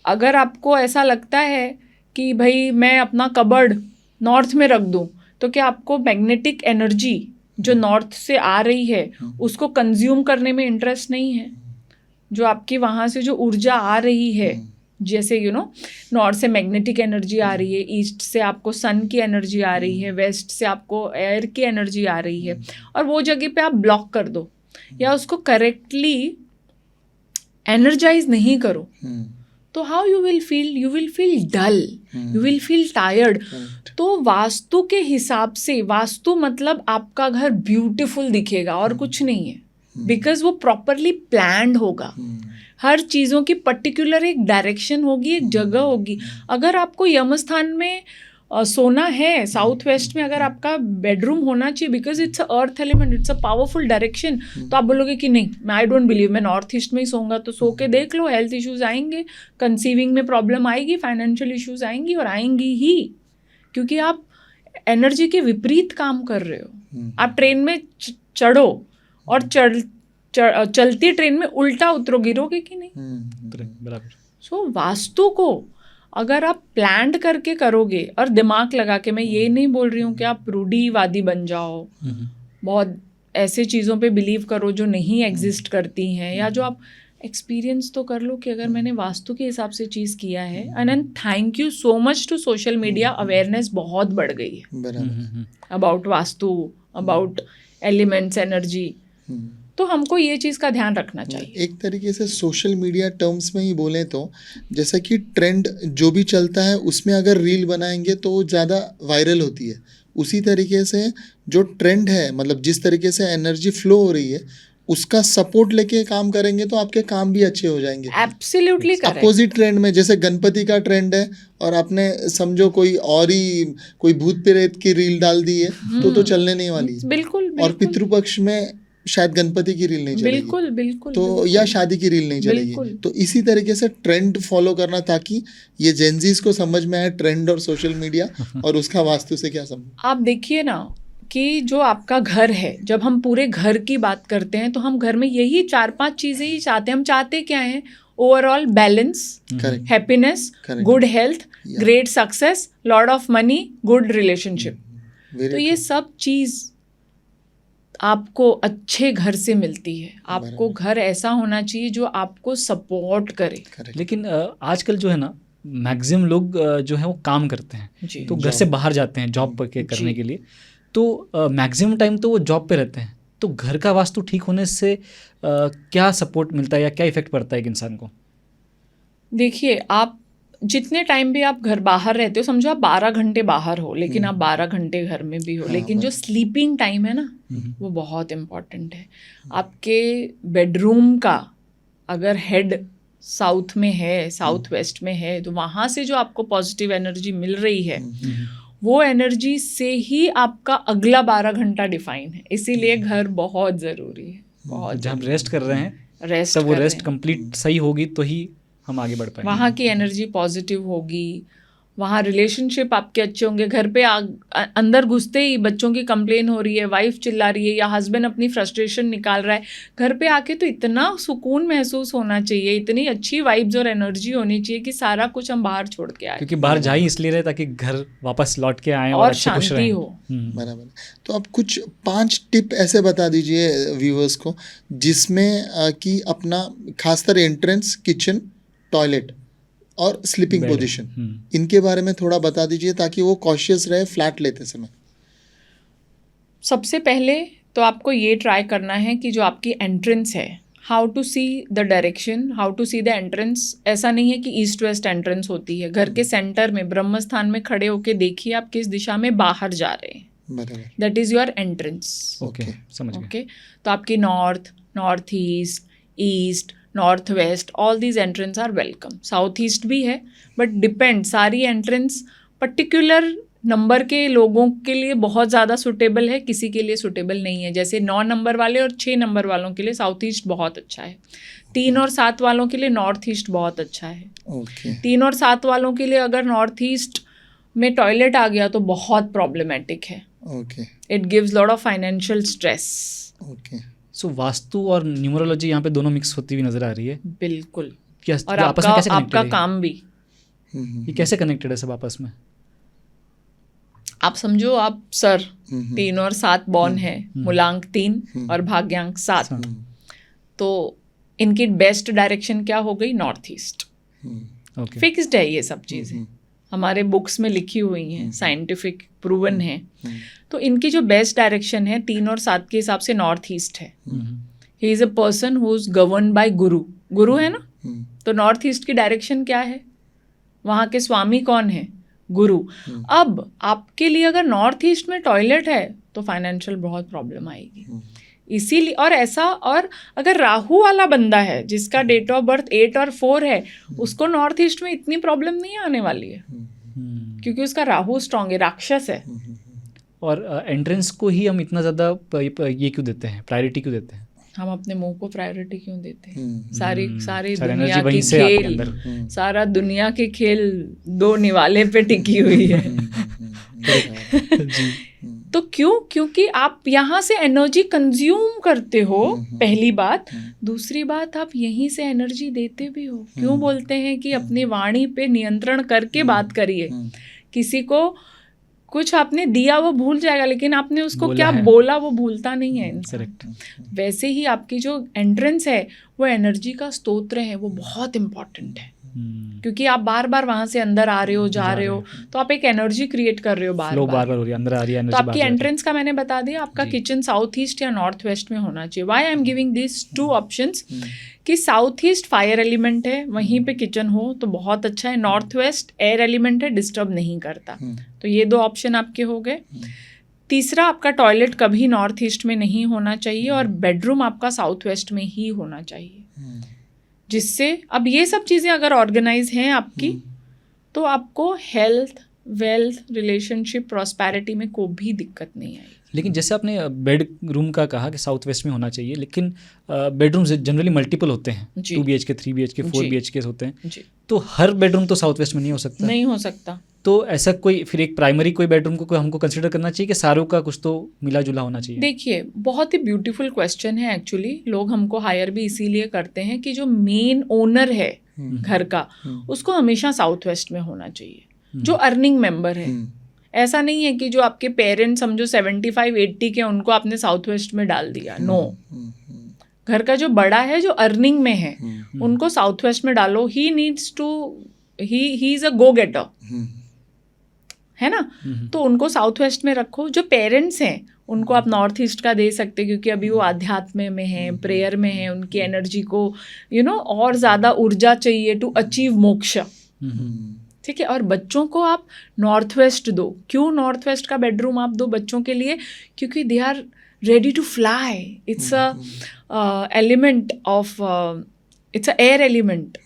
अगर आपको ऐसा लगता है कि भाई मैं अपना कबर्ड नॉर्थ में रख दूं, तो क्या आपको मैग्नेटिक एनर्जी जो नॉर्थ से आ रही है उसको कंज्यूम करने में इंटरेस्ट नहीं है? जो आपकी वहाँ से जो ऊर्जा आ रही है, जैसे नॉर्थ से मैग्नेटिक एनर्जी आ रही है, ईस्ट से आपको सन की एनर्जी आ रही है, वेस्ट से आपको एयर की एनर्जी आ रही है, और वो जगह पे आप ब्लॉक कर दो या उसको करेक्टली एनर्जाइज नहीं करो, तो how you will feel dull, you will feel tired. तो वास्तु के हिसाब से, वास्तु मतलब आपका घर ब्यूटीफुल दिखेगा और कुछ नहीं है, बिकॉज वो प्रॉपरली प्लान्ड होगा। हर चीज़ों की पर्टिकुलर एक डायरेक्शन होगी, एक जगह होगी। अगर आपको यमस्थान में सोना है, साउथ वेस्ट में अगर आपका बेडरूम होना चाहिए, because it's a earth element, it's a powerful direction, तो आप बोलोगे कि नहीं, मैं आई डोंट बिलीव, मैं नॉर्थ ईस्ट में ही सोऊंगा। तो सो के देख लो, हेल्थ इश्यूज आएंगे, कंसीविंग में प्रॉब्लम आएगी, फाइनेंशियल इश्यूज आएंगी, और आएंगी ही, क्योंकि आप एनर्जी के विपरीत काम कर रहे हो। आप ट्रेन में चढ़ो और चलती ट्रेन में उल्टा उतरो, गिरोगे कि नहीं? बराबर। सो वास्तु को अगर आप प्लान्ड करके करोगे और दिमाग लगा के, मैं ये नहीं बोल रही हूँ कि आप रूढ़िवादी बन जाओ, बहुत ऐसे चीज़ों पे बिलीव करो जो नहीं एग्जिस्ट करती हैं, या जो आप एक्सपीरियंस तो कर लो कि अगर मैंने वास्तु के हिसाब से चीज़ किया है। And thank you so much to social media, awareness बहुत बढ़ गई है about Vastu, about elements, energy. तो हमको ये चीज़ का ध्यान रखना चाहिए। एक तरीके से सोशल मीडिया टर्म्स में ही बोलें तो जैसा कि ट्रेंड जो भी चलता है उसमें अगर रील बनाएंगे तो वो ज़्यादा वायरल होती है, उसी तरीके से जो ट्रेंड है, मतलब जिस तरीके से एनर्जी फ्लो हो रही है उसका सपोर्ट लेके काम करेंगे तो आपके काम भी अच्छे हो जाएंगे। Absolutely correct. अपोजिट ट्रेंड में जैसे गणपति का ट्रेंड है और आपने समझो कोई और ही कोई भूत प्रेत की रील डाल दी है तो चलने नहीं वाली। बिल्कुल। और पितृपक्ष में शायद गणपति की रील नहीं चलेगी, बिल्कुल तो या शादी की रील नहीं चलेगी। तो इसी तरीके से ट्रेंड फॉलो करना, ताकि ये जेनजीज को समझ में आए ट्रेंड और सोशल मीडिया और उसका वास्तु से क्या संबंध। आप देखिए ना कि जो आपका घर है, जब हम पूरे घर की बात करते हैं तो हम घर में यही 4-5 चीज़ें ही चाहते हैं। हम चाहते क्या हैं? Overall balance, happiness, good health, great success, lot of money, good relationship. तो ये सब चीज़ आपको अच्छे घर से मिलती है। आपको घर ऐसा होना चाहिए जो आपको सपोर्ट करे। लेकिन आजकल जो है ना, मैक्सिमम लोग जो है वो काम करते हैं, जी, तो घर से बाहर जाते हैं जॉब करने के लिए, तो मैक्सिमम टाइम तो वो जॉब पे रहते हैं। तो घर का वास्तु ठीक होने से क्या सपोर्ट मिलता है या क्या इफेक्ट पड़ता है एक इंसान को? देखिए, आप जितने टाइम भी आप घर बाहर रहते हो, समझो आप 12 घंटे बाहर हो, लेकिन आप 12 घंटे घर में भी हो, लेकिन जो स्लीपिंग टाइम है ना, वो बहुत इम्पॉर्टेंट है। आपके बेडरूम का अगर हेड साउथ में है, साउथ वेस्ट में है, तो वहाँ से जो आपको पॉजिटिव एनर्जी मिल रही है, वो एनर्जी से ही आपका अगला 12 घंटा डिफाइन है। इसीलिए घर बहुत ज़रूरी है, बहुत। जब हम रेस्ट कर रहे हैं रेस्ट तब वो रेस्ट कंप्लीट सही होगी तो ही हम आगे बढ़ पाएंगे। वहाँ की एनर्जी पॉजिटिव होगी, वहाँ रिलेशनशिप आपके अच्छे होंगे। घर पे अंदर घुसते ही बच्चों की कंप्लेन हो रही है, वाइफ चिल्ला रही है, या हस्बैंड अपनी फ्रस्ट्रेशन निकाल रहा है, घर पे आके तो इतना सुकून महसूस होना चाहिए, इतनी अच्छी वाइब्स और एनर्जी होनी चाहिए कि सारा कुछ हम बाहर छोड़ के आए। क्योंकि बाहर जा ही इसलिए रहे ताकि घर वापस लौट के आए और अच्छे खुश शांति रहें। हो। बराबर। तो आप कुछ 5 टिप ऐसे बता दीजिए व्यूअर्स को, जिसमें कि अपना खासकर एंट्रेंस, किचन, टॉयलेट और स्लीपिंग पोजीशन, इनके बारे में थोड़ा बता दीजिए ताकि वो कॉशियस रहे फ्लैट लेते समय। सबसे पहले तो आपको ये ट्राई करना है कि जो आपकी एंट्रेंस है, how to see the direction, how to see the entrance. ऐसा नहीं है कि ईस्ट वेस्ट एंट्रेंस होती है। घर के सेंटर में ब्रह्म स्थान में खड़े होके देखिए आप किस दिशा में बाहर जा रहे हैं, बराबर। That is your entrance. Okay, समझ गए। ओके, तो आपकी north, north east, east, north west, all these entrance are welcome. South east भी है, बट डिपेंड, सारी एंट्रेंस पर्टिकुलर नंबर के लोगों के लिए बहुत ज़्यादा सुटेबल है, किसी के लिए सुटेबल नहीं है। जैसे 9 नंबर वाले और 6 नंबर वालों के लिए साउथ ईस्ट बहुत अच्छा है, 3 और 7 वालों के लिए नॉर्थ ईस्ट बहुत अच्छा है। ओके। 3 और 7 वालों के लिए अगर नॉर्थ ईस्ट में टॉयलेट आ गया तो बहुत प्रॉब्लमेटिक है। Okay. It gives lot of financial stress. Okay. So vastu और न्यूमरोलॉजी यहाँ पे दोनों मिक्स होती हुई नजर आ रही है। बिल्कुल। क्या और आपस में कैसे आपका कनेक्टेड है? काम भी। ये कैसे कनेक्टेड है सब आपस में? आप समझो, आप सर 3 और 7 बॉर्न है, मूलांक 3 और भाग्यांक 7, तो इनकी बेस्ट डायरेक्शन क्या हो गई? North east. ओके, फिक्स्ड है ये सब चीज़ें, हमारे बुक्स में लिखी हुई हैं, साइंटिफिक प्रूवन है। तो इनकी जो बेस्ट डायरेक्शन है 3 और 7 के हिसाब से नॉर्थ ईस्ट है। He is a person who is govern by गुरु। गुरु है ना, तो नॉर्थ ईस्ट की डायरेक्शन क्या है? वहाँ के स्वामी कौन है? गुरु। अब आपके लिए अगर नॉर्थ ईस्ट में टॉयलेट है तो फाइनेंशियल बहुत प्रॉब्लम आएगी। इसीलिए, और ऐसा, और अगर राहु वाला बंदा है जिसका डेट ऑफ बर्थ 8 और 4 है, उसको नॉर्थ ईस्ट में इतनी प्रॉब्लम नहीं आने वाली है, क्योंकि उसका राहु स्ट्रांग है, राक्षस है। और एंट्रेंस को ही हम इतना ज़्यादा ये क्यों देते हैं, प्रायोरिटी क्यों देते हैं? हम अपने मुंह को प्रायोरिटी क्यों देते हैं? सारी सारी दुनिया energy के वहीं से आती है खेल, अंदर। सारा दुनिया के खेल 2 निवाले पे टिकी हुई है। तो क्यों? क्योंकि आप यहाँ से एनर्जी कंज्यूम करते हो, पहली बात। दूसरी बात, आप यहीं से एनर्जी देते भी हो। क्यों बोलते हैं कि अपनी वाणी पे नियंत्रण करके बात करिए। किसी को कुछ आपने दिया वो भूल जाएगा, लेकिन आपने उसको क्या बोला वो भूलता नहीं है इंसान। वैसे ही आपकी जो एंट्रेंस है वो एनर्जी का स्तोत्र है, वो बहुत इम्पॉर्टेंट है। क्योंकि आप बार बार वहां से अंदर आ रहे हो, जा रहे हो, तो आप एक एनर्जी क्रिएट कर रहे हो बार बार हो रही है, अंदर आ रही है तो आपकी एंट्रेंस का मैंने बता दिया, आपका किचन साउथ ईस्ट या नॉर्थ वेस्ट में होना चाहिए। Why I am giving this 2 options कि साउथ ईस्ट फायर एलिमेंट है, वहीं पे किचन हो तो बहुत अच्छा है। नॉर्थ वेस्ट एयर एलिमेंट है, डिस्टर्ब नहीं करता। तो ये 2 ऑप्शन आपके हो गए। तीसरा, आपका टॉयलेट कभी नॉर्थ ईस्ट में नहीं होना चाहिए और बेडरूम आपका साउथ वेस्ट में ही होना चाहिए, जिससे अब ये सब चीज़ें अगर ऑर्गेनाइज हैं आपकी, तो आपको हेल्थ, वेल्थ, रिलेशनशिप, प्रॉस्पेरिटी में कोई भी दिक्कत नहीं आएगी। लेकिन जैसे आपने बेड रूम का कहा कि साउथ वेस्ट में होना चाहिए, लेकिन बेडरूम जनरली मल्टीपल होते हैं, 2 BHK, 3 BHK, 4 BHK होते हैं जी। तो हर बेडरूम तो साउथ वेस्ट में नहीं हो सकता। नहीं हो सकता। तो ऐसा कोई फिर एक प्राइमरी कोई बेडरूम को हमको कंसिडर करना चाहिए कि सारों का कुछ तो मिला जुला होना चाहिए? देखिए, बहुत ही ब्यूटीफुल क्वेश्चन है एक्चुअली। लोग हमको हायर भी इसीलिए करते हैं कि जो मेन ओनर है घर का, उसको हमेशा साउथ वेस्ट में होना चाहिए। जो अर्निंग मेंबर है। ऐसा नहीं है कि जो आपके पेरेंट्स समझो 75-80 के उनको आपने साउथ वेस्ट में डाल दिया, नो। घर का जो बड़ा है जो अर्निंग में है उनको साउथ वेस्ट में डालो। He needs to he is a go getter, है ना। तो उनको साउथ वेस्ट में रखो। जो पेरेंट्स हैं उनको आप नॉर्थ ईस्ट का दे सकते, क्योंकि अभी वो आध्यात्म में हैं, प्रेयर में हैं, उनकी एनर्जी को और ज़्यादा ऊर्जा चाहिए टू अचीव मोक्ष, ठीक है। और बच्चों को आप नॉर्थ वेस्ट दो। क्यों नॉर्थ वेस्ट का बेडरूम आप दो बच्चों के लिए? क्योंकि they are ready to fly. It's a element of it's a air element.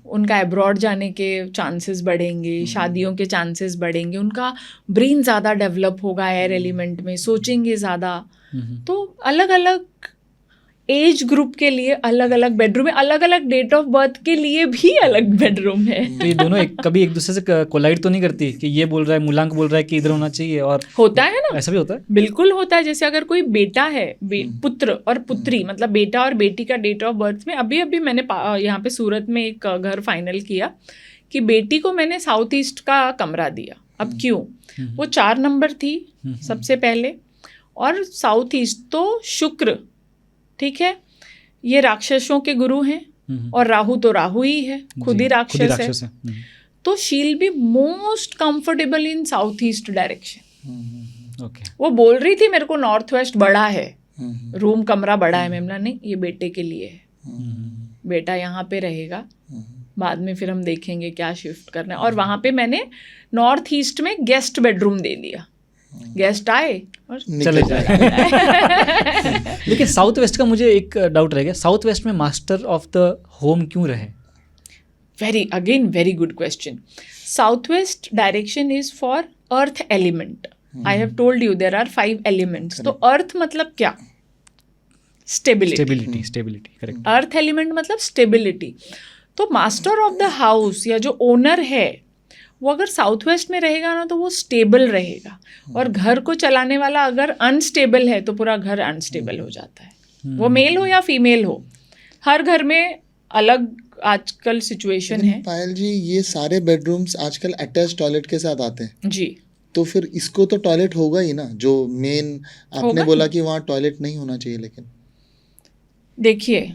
उनका अब्रॉड जाने के चांसेस बढ़ेंगे, शादियों के चांसेस बढ़ेंगे, उनका ब्रेन ज़्यादा डेवलप होगा एयर एलिमेंट में, सोचेंगे ज़्यादा। तो अलग अलग एज ग्रुप के लिए अलग अलग बेडरूम है, अलग अलग डेट ऑफ बर्थ के लिए भी अलग बेडरूम है। तो ये दोनों कभी एक दूसरे से कोलाइड तो नहीं करती कि ये बोल रहा है, मूलांक बोल रहा है कि इधर होना चाहिए? और होता है ना, ऐसा भी होता है, बिल्कुल होता है। जैसे अगर कोई बेटा है, पुत्र और पुत्री, मतलब बेटा और बेटी का डेट ऑफ बर्थ में, अभी मैंने यहाँ पे सूरत में एक घर फाइनल किया कि बेटी को मैंने साउथ ईस्ट का कमरा दिया। अब क्यों? वो 4 नंबर थी सबसे पहले, और साउथ ईस्ट तो शुक्र, ठीक है, ये राक्षसों के गुरु हैं और राहु तो राहु ही है, खुद ही राक्षस है। तो she'll be most comfortable in south east direction. वो बोल रही थी मेरे को नॉर्थ वेस्ट बड़ा है, रूम कमरा बड़ा है। मैंने नहीं, ये बेटे के लिए है, बेटा यहाँ पे रहेगा, बाद में फिर हम देखेंगे क्या शिफ्ट करना है। और वहाँ पे मैंने नॉर्थ ईस्ट में गेस्ट बेडरूम दे दिया, गेस्ट आए और चले जाए। लेकिन साउथ वेस्ट का मुझे एक डाउट रह गया, साउथ वेस्ट में मास्टर ऑफ द होम क्यों रहे? Very good question. South west direction is for earth element. I have told you there are 5 elements. तो अर्थ मतलब क्या? Stability, correct. अर्थ एलिमेंट मतलब स्टेबिलिटी। तो मास्टर ऑफ द हाउस या जो owner है वो अगर साउथ वेस्ट में रहेगा ना तो वो स्टेबल रहेगा। और घर को चलाने वाला अगर अनस्टेबल है तो पूरा घर अनस्टेबल हो जाता है। वो मेल हो या फीमेल हो, हर घर में अलग आजकल सिचुएशन है। पायल जी, ये सारे बेडरूम्स आजकल अटैच टॉयलेट के साथ आते हैं जी, तो फिर इसको तो टॉयलेट होगा ही ना, जो मेन आपने बोला कि वहाँ टॉयलेट नहीं होना चाहिए। लेकिन देखिए,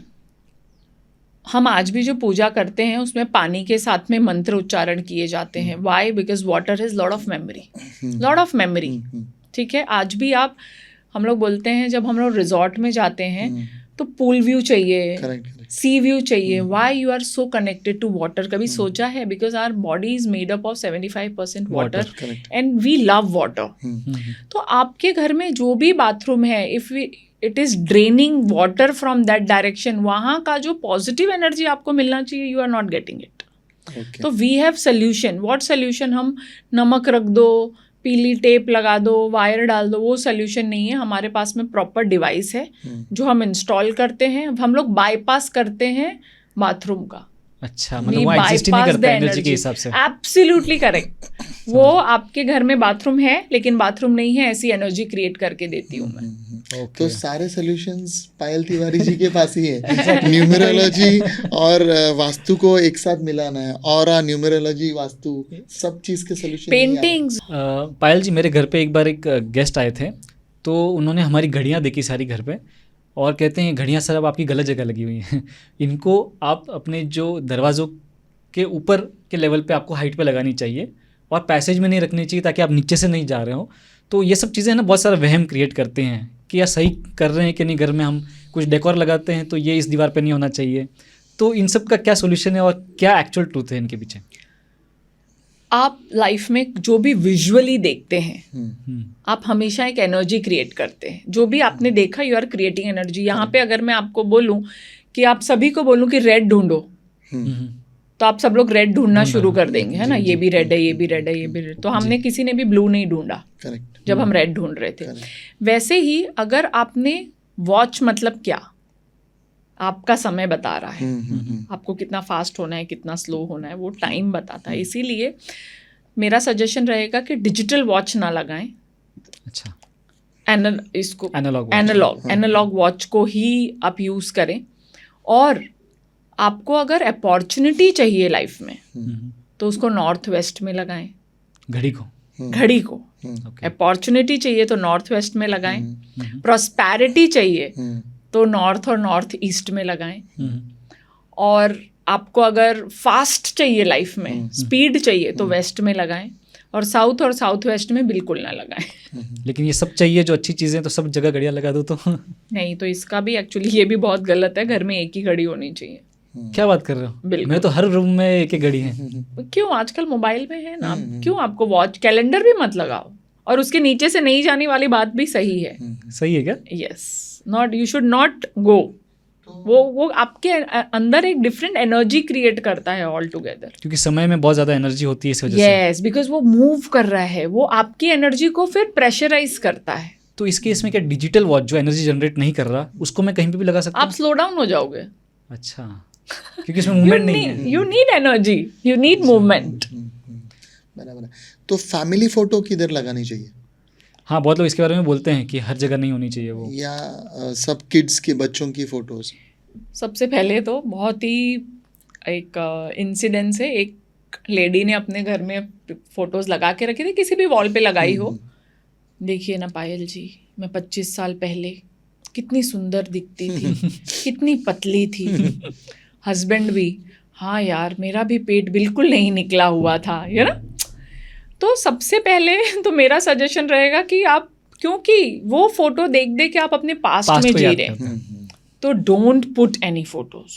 हम आज भी जो पूजा करते हैं उसमें पानी के साथ में मंत्र उच्चारण किए जाते हैं। Why? Because water has lot of memory, ठीक है। आज भी हम लोग बोलते हैं जब हम लोग रिजॉर्ट में जाते हैं तो पूल व्यू चाहिए, सी व्यू चाहिए। Why? You are so connected to water. कभी सोचा है? Because our body is made up of 75% water and we love water. तो आपके घर में जो भी बाथरूम है, if it is draining water from that direction, वहाँ का जो पॉजिटिव एनर्जी आपको मिलना चाहिए, you are not getting it. तो we have solution. What solution? हम नमक रख दो, पीली टेप लगा दो, वायर डाल दो, वो सोल्यूशन नहीं है। हमारे पास में प्रॉपर डिवाइस है जो हम इंस्टॉल करते हैं। हम लोग बाईपास करते हैं बाथरूम का। अच्छा, मतलब वो एग्जिस्ट नहीं करता एनर्जी के हिसाब से। Absolutely correct. वो आपके घर में बाथरूम है लेकिन बाथरूम नहीं है, ऐसी एनर्जी क्रिएट करके देती हूँ मैं। तो सारे सॉल्यूशंस पायल तिवारी जी के पास ही है। न्यूमरोलॉजी और वास्तु को एक साथ मिलाना है, ऑरा, न्यूमरोलॉजी, वास्तु, सब चीज के सॉल्यूशन। पेंटिंग्स। पायल जी, मेरे घर पे एक बार एक गेस्ट आए थे, तो उन्होंने हमारी घड़ियाँ देखी सारी घर पे, और कहते हैं घड़ियाँ सर अब आपकी गलत जगह लगी हुई हैं, इनको आप अपने जो दरवाज़ों के ऊपर के लेवल पे आपको हाइट पे लगानी चाहिए और पैसेज में नहीं रखनी चाहिए ताकि आप नीचे से नहीं जा रहे हो। तो ये सब चीज़ें ना बहुत सारा वहम क्रिएट करते हैं कि यार सही कर रहे हैं कि नहीं। घर में हम कुछ डेकोर लगाते हैं तो ये इस दीवार पे नहीं होना चाहिए। तो इन सब का क्या सोल्यूशन है और क्या एक्चुअल ट्रूथ है इनके पीछे? आप लाइफ में जो भी विजुअली देखते हैं आप हमेशा एक एनर्जी क्रिएट करते हैं। जो भी आपने देखा, यू आर क्रिएटिंग एनर्जी। यहाँ पे अगर मैं आपको बोलूँ कि आप सभी को बोलूँ कि रेड ढूंढो, तो आप सब लोग रेड ढूंढना शुरू कर देंगे, है ना। ये भी रेड है, ये भी रेड है, ये भी रेड। तो हमने किसी ने भी ब्लू नहीं ढूंढा जब हम रेड ढूंढ रहे थे। वैसे ही अगर आपने वॉच, मतलब क्या, आपका समय बता रहा है, आपको कितना फास्ट होना है, कितना स्लो होना है, वो टाइम बताता है। इसीलिए मेरा सजेशन रहेगा कि डिजिटल वॉच ना लगाएं। अच्छा, इसको एनालॉग वॉच को ही आप यूज़ करें। और आपको अगर अपॉर्चुनिटी चाहिए लाइफ में तो उसको नॉर्थ वेस्ट में लगाएं। घड़ी को। घड़ी को। ओके। अपॉर्चुनिटी चाहिए तो नॉर्थ वेस्ट में लगाएं, प्रॉस्पेरिटी चाहिए तो नॉर्थ और नॉर्थ ईस्ट में लगाएं, और आपको अगर फास्ट चाहिए लाइफ में, स्पीड चाहिए तो वेस्ट में लगाएं, और साउथ और साउथ वेस्ट में बिल्कुल ना लगाएं। लेकिन ये सब चाहिए जो अच्छी चीज़ें, तो सब जगह घड़ियाँ लगा दो तो नहीं, तो इसका भी एक्चुअली ये भी बहुत गलत है, घर में एक ही घड़ी होनी चाहिए। क्या बात कर रहे हो? बिल्कुल। मैं तो हर रूम में एक एक घड़ी है। क्यों, आजकल मोबाइल में है ना, क्यों आपको वॉच, कैलेंडर भी मत लगाओ, और उसके नीचे से नहीं जाने वाली बात भी सही है। सही है क्या? Yes, not, you should not go. वो आपके अंदर एक डिफरेंट एनर्जी क्रिएट करता है ऑल टुगेदर। क्योंकि समय में बहुत ज़्यादा एनर्जी होती है इस वजह से। यस, बिकॉज वो मूव कर रहा है, वो आपकी एनर्जी को फिर प्रेशराइज करता है। तो इस केस में क्या डिजिटल वॉच जो एनर्जी जनरेट नहीं कर रहा, उसको मैं कहीं पे भी लगा सकता आप हूँ? स्लो डाउन हो जाओगे। अच्छा, क्योंकि इसमें मूवमेंट नहीं है। You need energy, you need movement. बराबर है। तो फैमिली फोटो किधर लगानी चाहिए, हाँ, बहुत लोग इसके बारे में बोलते हैं कि हर जगह नहीं होनी चाहिए वो। या सब किड्स के बच्चों की फोटोज? सबसे पहले तो बहुत ही एक इंसिडेंस है, एक लेडी ने अपने घर में फोटोज लगा के रखी थी, किसी भी वॉल पे लगाई हो। देखिए ना पायल जी, मैं 25 साल पहले कितनी सुंदर दिखती थी, कितनी पतली थी। हस्बैंड भी, हाँ यार मेरा भी पेट बिल्कुल नहीं निकला हुआ था, है ना। तो सबसे पहले तो मेरा सजेशन रहेगा कि आप, क्योंकि वो फोटो देख देख के आप अपने पास्ट में को जी याद रहे हैं, करते हैं। तो डोंट पुट एनी फोटोज।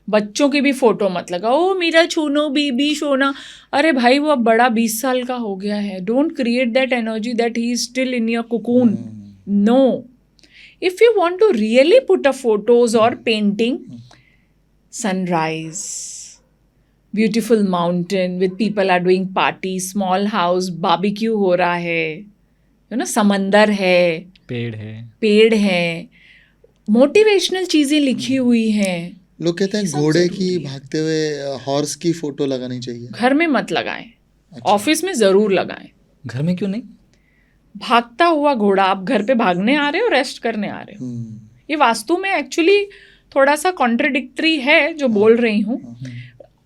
बच्चों की भी फोटो मत लगाओ, ओ मेरा छूनो बीबी सोना। अरे भाई, वो अब बड़ा 20 साल का हो गया है। Don't create that energy that he is still in your cocoon. No. If you want to really put a photos or painting, sunrise, beautiful mountain with people are doing party, small house, barbecue हो रहा है, you know, समंदर है, पेड़ है, motivational चीजें लिखी हुई हैं। लोग कहते हैं घोड़े की भागते हुए हॉर्स की फोटो लगानी चाहिए। घर में मत लगाएं, ऑफिस में जरूर लगाएं। घर में क्यों नहीं? भागता हुआ घोड़ा, आप घर पे भागने आ रहे हो, रेस्ट करने आ रहे हो। ये वास्तु में एक्चुअली थोड़ा सा कॉन्ट्रडिक्टरी है जो बोल रही हूँ।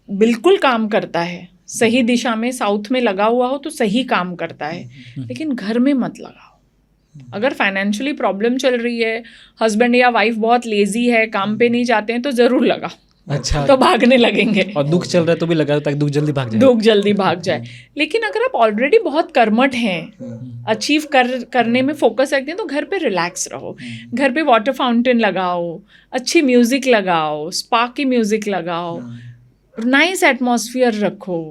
बिल्कुल काम करता है, सही दिशा में साउथ में लगा हुआ हो तो सही काम करता है, लेकिन घर में मत लगाओ। अगर फाइनेंशियली प्रॉब्लम चल रही है, हस्बैंड या वाइफ बहुत लेजी है, काम पे नहीं जाते हैं, तो जरूर लगाओ। अच्छा, तो भागने लगेंगे। और दुख चल रहा है तो भी लगा, ताकि दुख जल्दी भाग जाए। दुख जल्दी भाग जाए। लेकिन अगर आप ऑलरेडी बहुत कर्मठ हैं, अचीव करने में फोकस रखते हैं, तो घर पे रिलैक्स रहो। घर पे वाटर फाउंटेन लगाओ, अच्छी म्यूजिक लगाओ, स्पा की म्यूजिक लगाओ, नाइस एटमॉस्फेयर रखो,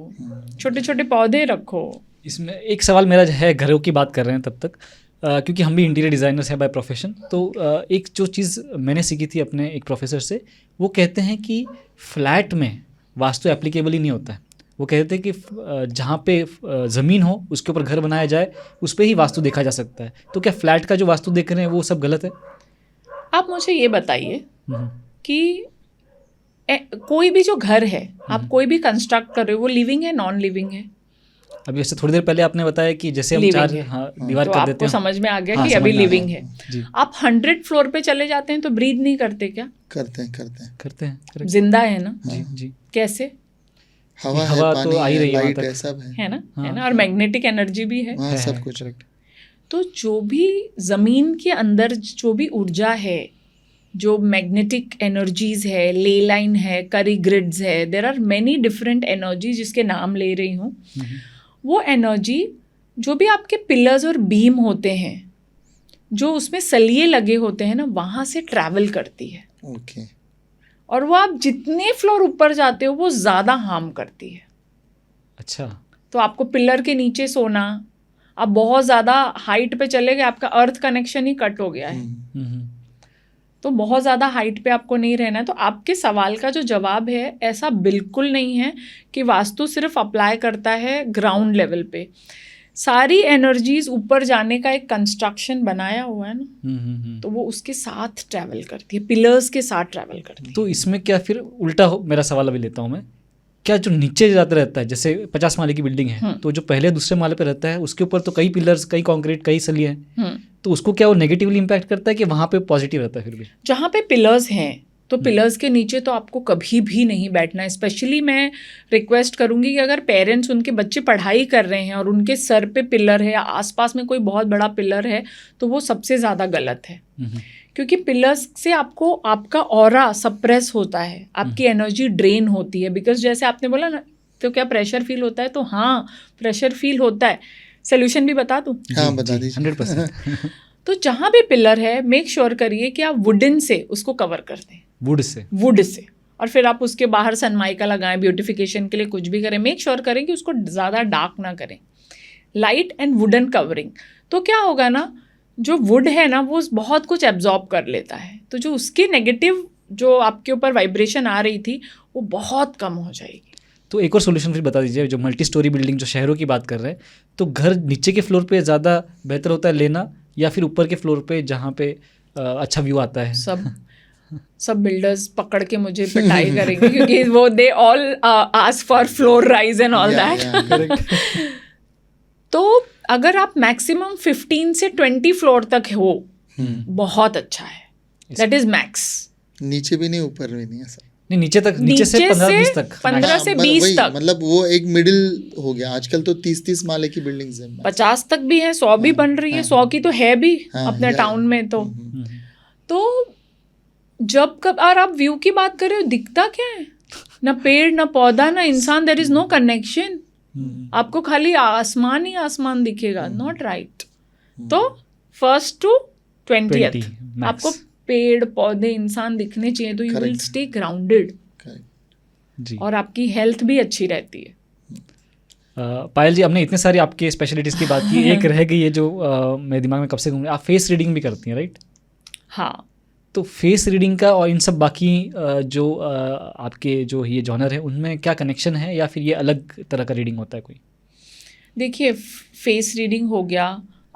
छोटे छोटे पौधे रखो। इसमें एक सवाल मेरा है, घरों की बात कर रहे हैं तब तक, क्योंकि हम भी इंटीरियर डिज़ाइनर्स हैं बाय प्रोफेशन। तो एक जो चीज़ मैंने सीखी थी अपने एक प्रोफेसर से, वो कहते हैं कि फ्लैट में वास्तु एप्लीकेबल ही नहीं होता है। वो कहते हैं कि जहाँ पे ज़मीन हो उसके ऊपर घर बनाया जाए, उस पर ही वास्तु देखा जा सकता है। तो क्या फ्लैट का जो वास्तु देख रहे हैं वो सब गलत है? आप मुझे ये बताइए कि कोई भी जो घर है, आप कोई भी कंस्ट्रक्ट कर रहे हो, वो लिविंग है, नॉन लिविंग है? अभी जैसे थोड़ी देर पहले आपने बताया कि जैसे हम चार दीवार तो कर आपको देते हैं, समझ में आ गया हाँ, कि अभी समझ में आ लिविंग गया। है। जी। आप 100 फ्लोर पे चले जाते हैं तो ब्रीथ नहीं करते क्या? करते हैं correct। जिंदा है ना। जी जी। कैसे? हवा है, हवा पानी तो आ ही है, रही है वहाँ लाइट तक। है, सब है। है ना, हाँ। है ना, और मैग्नेटिक एनर्जी भी है। हाँ, सब कुछ। तो जो भी जमीन के अंदर जो भी ऊर्जा है, जो मैग्नेटिक एनर्जीज है, ले लाइन है, करी ग्रिड्स है, there are many different energy जिसके नाम ले रही हूँ। वो एनर्जी जो भी आपके पिलर्स और बीम होते हैं, जो उसमें सलिए लगे होते हैं ना, वहाँ से ट्रैवल करती है। ओके। और वो आप जितने फ्लोर ऊपर जाते हो वो ज़्यादा हार्म करती है। अच्छा। तो आपको पिलर के नीचे सोना, आप बहुत ज़्यादा हाइट पे चले गए, आपका अर्थ कनेक्शन ही कट हो गया है। तो बहुत ज़्यादा हाइट पे आपको नहीं रहना है। तो आपके सवाल का जो जवाब है, ऐसा बिल्कुल नहीं है कि वास्तु सिर्फ अप्लाई करता है ग्राउंड लेवल पे। सारी एनर्जीज ऊपर जाने का एक कंस्ट्रक्शन बनाया हुआ है ना, तो वो उसके साथ ट्रैवल करती है, पिलर्स के साथ ट्रैवल करती है। तो इसमें क्या फिर उल्टा मेरा सवाल अभी लेता हूँ मैं, क्या जो नीचे जाता रहता है, जैसे 50 माले की बिल्डिंग है, तो जो पहले दूसरे माले पे रहता है उसके ऊपर तो कई पिलर्स, कई कंक्रीट, कई सलिए हैं, तो उसको क्या वो नेगेटिवली इम्पैक्ट करता है कि वहाँ पे पॉजिटिव रहता है? फिर भी जहाँ पे पिलर्स हैं तो पिलर्स के नीचे तो आपको कभी भी नहीं बैठना है। स्पेशली मैं रिक्वेस्ट करूंगी कि अगर पेरेंट्स, उनके बच्चे पढ़ाई कर रहे हैं और उनके सर पे पिलर है या आसपास में कोई बहुत बड़ा पिलर है, तो वो सबसे ज़्यादा गलत है। क्योंकि पिलर्स से आपको आपका ऑरा सप्रेस होता है, आपकी एनर्जी ड्रेन होती है। बिकॉज जैसे आपने बोला ना, तो क्या प्रेशर फील होता है? तो हाँ, प्रेशर फील होता है। सोल्यूशन भी बता दूँ? हाँ, बता दीजिए। 100%। तो जहाँ भी पिलर है, मेक श्योर करिए कि आप वुडन से उसको कवर कर दें, वुड से। और फिर आप उसके बाहर सनमाइका लगाएं, ब्यूटिफिकेशन के लिए कुछ भी करें। मेक श्योर करें कि उसको ज़्यादा डार्क ना करें, लाइट एंड वुडन कवरिंग। तो क्या होगा ना, जो वुड है ना वो बहुत कुछ एब्जॉर्ब कर लेता है, तो जो उसकी नेगेटिव जो आपके ऊपर वाइब्रेशन आ रही थी वो बहुत कम हो जाएगी। तो एक और सोल्यूशन फिर बता दीजिए, जो मल्टी स्टोरी बिल्डिंग, जो शहरों की बात कर रहे हैं, तो घर नीचे के फ्लोर पे ज़्यादा बेहतर होता है लेना, या फिर ऊपर के फ्लोर पे जहाँ पे अच्छा व्यू आता है? सब बिल्डर्स पकड़ के मुझे पिटाई करेंगे क्योंकि वो they all ask for floor rise and all that. तो अगर आप मैक्सिमम 15 से 20 फ्लोर तक हो, बहुत अच्छा है। That is max. नीचे भी नहीं, ऊपर भी नहीं, ऐसा नहीं, नीचे से 15-20 तक। 15 से 20 तक, मतलब वो एक मिडिल हो गया। आजकल तो 30-30 माले की बिल्डिंग्स हैं, 50 तक भी है, 100 भी बन रही है, 100 की तो है भी अपने टाउन में। तो जब कब और आप व्यू की बात कर रहे हो, दिखता क्या है? ना पेड़, ना पौधा, ना इंसान। There is no connection. आपको खाली आसमान ही आसमान दिखेगा। Not right. तो 1st to 20th आपको पेड़ पौधे इंसान दिखने चाहिए, तो यू विल स्टे ग्राउंडेड जी, और आपकी हेल्थ भी अच्छी रहती है। पायल जी, हमने इतने सारी आपके स्पेशलिटीज़ की बात की, एक रह गई है जो मेरे दिमाग में कब से घूम रही है। आप फेस रीडिंग भी करती हैं, राइट? हाँ। तो फेस रीडिंग का और इन सब बाकी जो आपके जो ये जॉनर है, उनमें क्या कनेक्शन है, या फिर ये अलग तरह का रीडिंग होता है कोई? देखिए, फेस रीडिंग हो गया,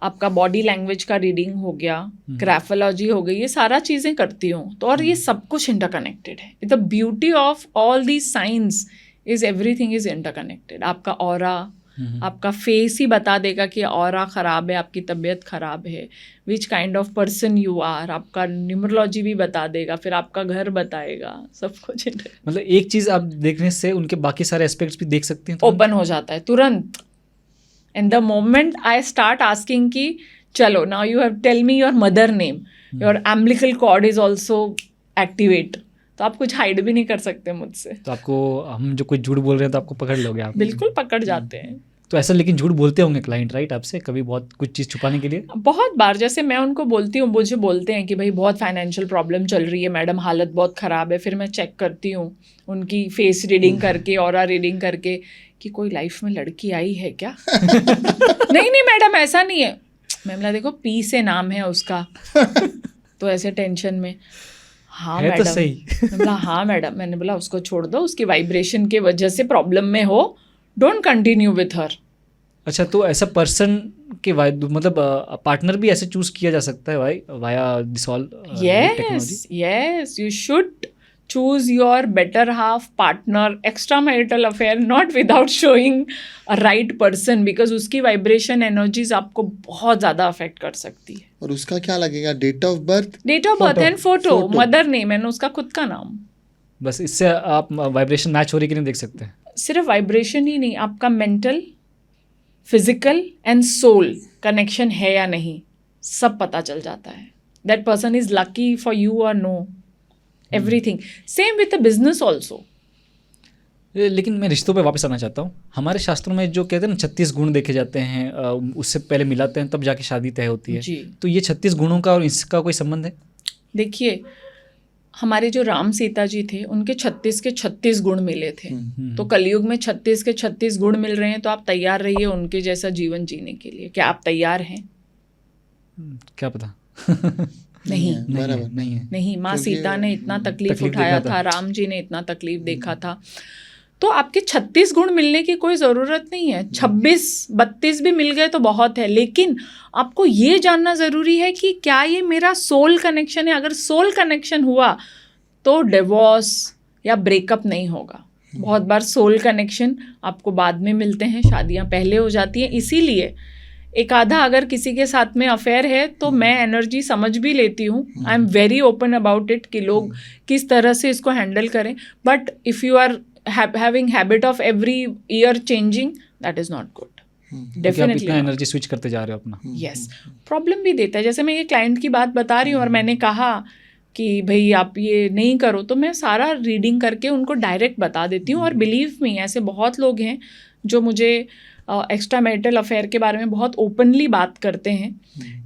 आपका बॉडी लैंग्वेज का रीडिंग हो गया, ग्राफोलॉजी हो गई, ये सारा चीज़ें करती हूँ। तो और ये सब कुछ इंटरकनेक्टेड है। The beauty of all these signs is everything is interconnected. आपका ऑरा, आपका फेस ही बता देगा कि ऑरा ख़राब है, आपकी तबीयत ख़राब है, which kind of person you are. आपका न्यूमरोलॉजी भी बता देगा, फिर आपका घर बताएगा, सब कुछ। मतलब एक चीज़ आप देखने से उनके बाकी सारे एस्पेक्ट्स भी देख सकते हैं, ओपन हो जाता है तुरंत। And the moment I start asking कि चलो now you have tell me your mother name, your umbilical cord is also activate, तो आप कुछ हाइड भी नहीं कर सकते मुझसे। तो आपको, हम जो कोई झूठ बोल रहे हैं तो आपको पकड़ लोगे आप? बिल्कुल पकड़ जाते हैं। तो ऐसा लेकिन झूठ बोलते होंगे क्लाइंट, राइट, आपसे कभी बहुत कुछ चीज़ छुपाने के लिए? बहुत बार। जैसे मैं उनको बोलती हूँ, मुझे बोलते हैं कि भाई बहुत फाइनेंशियल प्रॉब्लम चल रही है मैडम, हालत बहुत ख़राब है। फिर मैं चेक करती हूँ उनकी फेस रीडिंग करके, ऑरा रीडिंग करके, कि कोई लाइफ में लड़की आई है क्या? नहीं मैडम, ऐसा नहीं है। मैं बोला देखो, पी से नाम है उसका। तो ऐसे टेंशन में, हाँ मैडम, तो सही। मैं बोला हाँ मैडम, मैंने बोला उसको छोड़ दो, उसकी वाइब्रेशन के वजह से प्रॉब्लम में हो, डोंट कंटिन्यू विथ हर। अच्छा, तो ऐसा पर्सन के मतलब पार्टनर भी ऐसे चूज किया जा सकता है भाई, via this all technology? yes, you should choose your better half partner, extramarital affair, not without showing a right person, because उसकी वाइब्रेशन एनर्जीज आपको बहुत ज़्यादा अफेक्ट कर सकती है। और उसका क्या लगेगा? Date of birth and photo, mother name and उसका खुद का नाम। बस इससे आप वाइब्रेशन मैच हो रही कि नहीं देख सकते हैं? सिर्फ वाइब्रेशन ही नहीं, आपका mental, physical and soul connection है या नहीं, सब पता चल जाता है। That person is lucky for you और no, everything. Same with the business also. लेकिन मैं रिश्तों पे वापस आना चाहता हूँ। हमारे शास्त्रों में जो कहते हैं ना 36 गुण देखे जाते हैं, उससे पहले मिलाते हैं तब जाके शादी तय होती है जी। तो ये 36 गुणों का और इसका कोई संबंध है? देखिए, हमारे जो राम सीता जी थे, उनके 36 के 36 गुण मिले थे। तो कलयुग में 36 के 36 गुण मिल रहे हैं, तो आप तैयार रहिए उनके जैसा जीवन जीने के लिए। क्या आप तैयार हैं? क्या पता। नहीं। माँ सीता ने इतना तकलीफ उठाया था, राम जी ने इतना तकलीफ देखा था। तो आपके 36 गुण मिलने की कोई ज़रूरत नहीं है। 26-32 भी मिल गए तो बहुत है। लेकिन आपको ये जानना ज़रूरी है कि क्या ये मेरा सोल कनेक्शन है। अगर सोल कनेक्शन हुआ तो डिवोर्स या ब्रेकअप नहीं होगा। बहुत बार सोल कनेक्शन आपको बाद में मिलते हैं, शादियाँ पहले हो जाती हैं। इसीलिए एक आधा अगर किसी के साथ में अफेयर है तो मैं एनर्जी समझ भी लेती हूँ. I am very open about it कि लोग किस तरह से इसको हैंडल करें. But if you are having habit of every year changing, that is not good. Definitely energy switch करते जा रहे हो अपना. यस, प्रॉब्लम भी देता है. जैसे मैं ये क्लाइंट की बात बता रही हूँ और मैंने कहा कि भाई आप ये नहीं करो, तो मैं सारा रीडिंग करके उनको डायरेक्ट बता देती हूँ. और बिलीव मी, ऐसे बहुत लोग हैं जो मुझे एक्स्ट्रा मैरिटल अफेयर के बारे में बहुत ओपनली बात करते हैं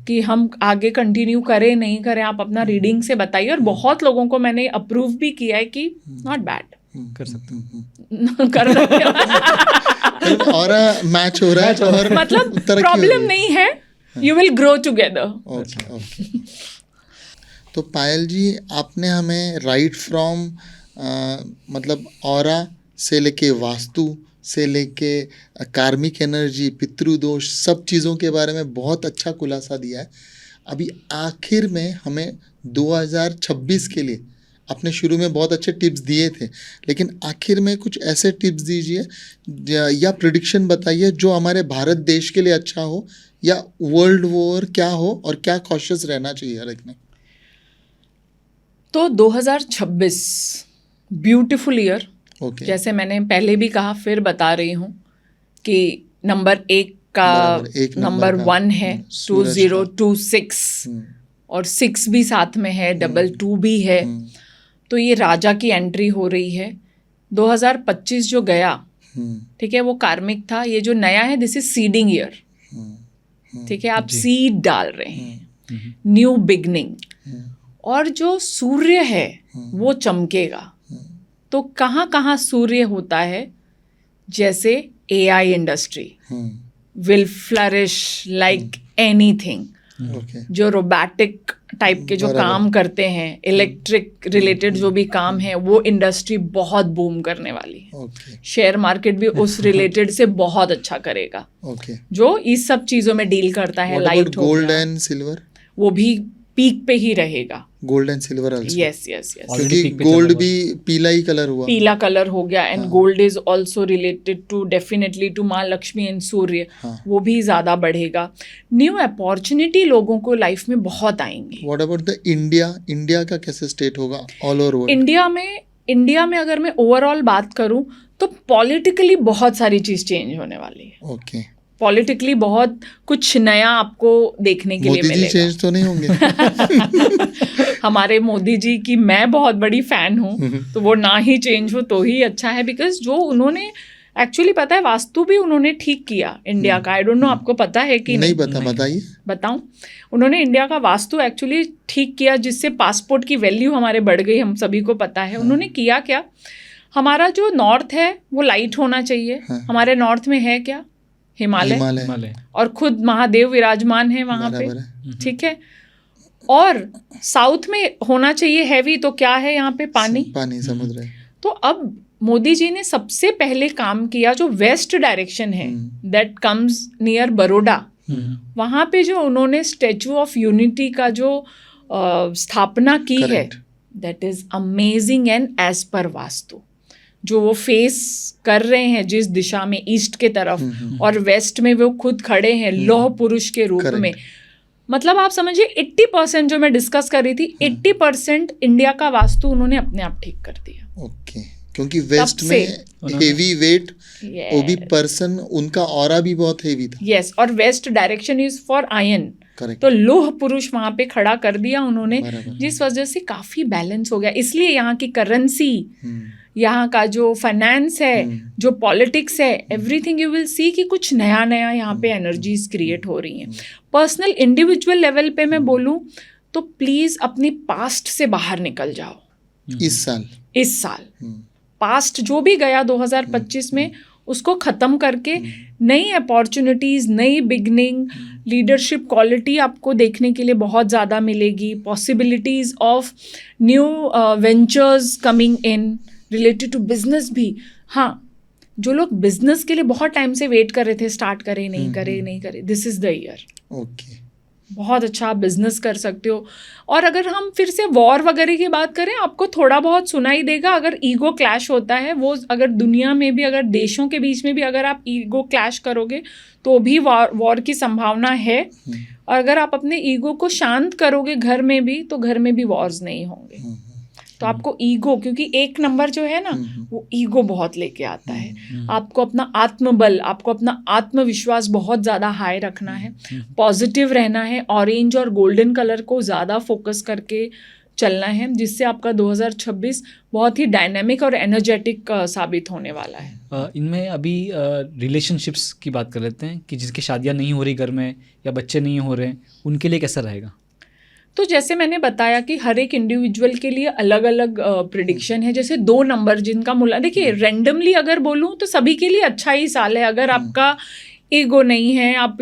कि हम आगे कंटिन्यू करें नहीं करें, आप अपना रीडिंग से बताइए. और बहुत लोगों को मैंने अप्रूव भी किया है कि नॉट बैड, कर सकते हो. कर सकते हो. और मैच हो रहा है और मतलब तरक्की हो रही प्रॉब्लम नहीं है, you will grow together. Okay okay. तो पायल जी, आपने हमें राइट फ्रॉम मतलब ऑरा से लेके वास्तु से लेके कार्मिक एनर्जी, पितृदोष, सब चीज़ों के बारे में बहुत अच्छा खुलासा दिया है. अभी आखिर में हमें 2026 के लिए आपने शुरू में बहुत अच्छे टिप्स दिए थे, लेकिन आखिर में कुछ ऐसे टिप्स दीजिए या प्रिडिक्शन बताइए जो हमारे भारत देश के लिए अच्छा हो या वर्ल्ड वॉर क्या हो और क्या कॉशियस रहना चाहिए हर एक ने. तो 2026 ब्यूटीफुल ईयर. ओके. जैसे मैंने पहले भी कहा, फिर बता रही हूँ कि नंबर 1 का एक नंबर का 1 है, सूरज 2026 और 6 भी साथ में है, 22 भी है. तो ये राजा की एंट्री हो रही है. 2025 जो गया, ठीक है, वो कार्मिक था. ये जो नया है, दिस इज सीडिंग ईयर. ठीक है, आप सीड डाल रहे हैं, न्यू बिगनिंग. और जो सूर्य है वो चमकेगा. तो कहाँ कहाँ सूर्य होता है, जैसे AI industry will flourish like anything. जो रोबोटिक टाइप के जो काम करते हैं, इलेक्ट्रिक रिलेटेड जो भी काम है, वो इंडस्ट्री बहुत बूम करने वाली है. शेयर मार्केट भी उस रिलेटेड से बहुत अच्छा करेगा, जो इस सब चीजों में डील करता है. लाइट गोल्ड एंड सिल्वर, वो भी पीक पे ही रहेगा. Gold and silver also. Yes yes yes. क्योंकि गोल्ड भी पीला ही कलर हुआ, पीला कलर हो गया. And gold is also related to definitely to माँ लक्ष्मी एंड सूर्य. वो भी ज्यादा बढ़ेगा. न्यू अपॉर्चुनिटी लोगों को लाइफ में बहुत आएंगी. What about the India? India का कैसे स्टेट होगा ऑल ओवर वर्ल्ड? इंडिया में अगर मैं ओवरऑल बात करूं तो पॉलिटिकली बहुत सारी चीज चेंज होने वाली है. ओके. पॉलिटिकली बहुत कुछ नया आपको देखने के लिए मिलेगा. मोदी जी चेंज तो नहीं होंगे? हमारे मोदी जी की मैं बहुत बड़ी फैन हूँ, तो वो ना ही चेंज हो तो ही अच्छा है. बिकॉज जो उन्होंने एक्चुअली, पता है, वास्तु भी उन्होंने ठीक किया इंडिया का. आई डोंट नो आपको पता है कि नहीं? बताइए. बताऊं. उन्होंने इंडिया का वास्तु एक्चुअली ठीक किया, जिससे पासपोर्ट की वैल्यू हमारे बढ़ गई. हम सभी को पता है. उन्होंने किया क्या, हमारा जो नॉर्थ है वो लाइट होना चाहिए. हमारे नॉर्थ में है क्या? हिमालय. और खुद महादेव विराजमान है वहाँ पे. ठीक है. और साउथ में होना चाहिए हैवी. तो क्या है यहाँ पे? पानी, समुद्र है. तो अब मोदी जी ने सबसे पहले काम किया, जो वेस्ट डायरेक्शन है, दैट कम्स नियर बड़ौदा, वहाँ पे जो उन्होंने स्टैचू ऑफ यूनिटी का जो स्थापना की है, that is amazing. And as per vastu जो वो फेस कर रहे हैं जिस दिशा में, ईस्ट के तरफ, और वेस्ट में वो खुद खड़े हैं लौह पुरुष के रूप में. मतलब आप समझिए 80% जो मैं डिस्कस कर रही थी, 80% इंडिया का वास्तु उन्होंने अपने आप ठीक कर दिया. ओके. क्योंकि वेस्ट में हेवी वेट, वो भी पर्सन, उनका ऑरा भी बहुत हेवी था. यस. और waste direction is for ion. तो लोह पुरुष वहां पे खड़ा कर दिया उन्होंने, जिस वजह से काफी बैलेंस हो गया. इसलिए यहाँ की करेंसी, यहाँ का जो फाइनेंस है, जो पॉलिटिक्स है, एवरीथिंग यू विल सी कि कुछ नया नया यहाँ पे एनर्जीज क्रिएट हो रही हैं. पर्सनल इंडिविजुअल लेवल पे मैं बोलूँ तो प्लीज अपनी पास्ट से बाहर निकल जाओ. इस साल पास्ट जो भी गया 2025 में, उसको ख़त्म करके नई अपॉर्चुनिटीज़, नई बिगनिंग, लीडरशिप क्वालिटी आपको देखने के लिए बहुत ज़्यादा मिलेगी. Possibilities of new ventures coming in related to business भी. हाँ, जो लोग बिजनेस के लिए बहुत टाइम से वेट कर रहे थे, स्टार्ट करे नहीं करे, this is the year. Okay. बहुत अच्छा आप बिजनेस कर सकते हो। और अगर हम फिर से वॉर वगैरह की बात करें, आपको थोड़ा बहुत सुनाई देगा अगर ईगो क्लैश होता है, वो अगर दुनिया में भी, अगर देशों के बीच में भी अगर आप ईगो क्लैश करोगे तो भी वॉर की संभावना है। और अगर आप अपने ईगो को शांत करोगे घर में भी, तो घर में भी वॉर्स नहीं होंगे। तो आपको ईगो, क्योंकि एक नंबर जो है ना वो ईगो बहुत लेके आता है। आपको अपना आत्मबल, आपको अपना आत्मविश्वास बहुत ज़्यादा हाई रखना है, पॉजिटिव रहना है, ऑरेंज और गोल्डन कलर को ज़्यादा फोकस करके चलना है, जिससे आपका 2026 बहुत ही डायनेमिक और एनर्जेटिक साबित होने वाला है। इनमें अभी रिलेशनशिप्स की बात कर लेते हैं कि जिसकी शादियां नहीं हो रही घर में या बच्चे नहीं हो रहे, उनके लिए कैसा रहेगा? तो जैसे मैंने बताया कि हर एक इंडिविजुअल के लिए अलग अलग प्रिडिक्शन है। जैसे 2 नंबर जिनका देखिए रैंडमली अगर बोलूँ तो सभी के लिए अच्छा ही साल है। अगर आपका ईगो नहीं है, आप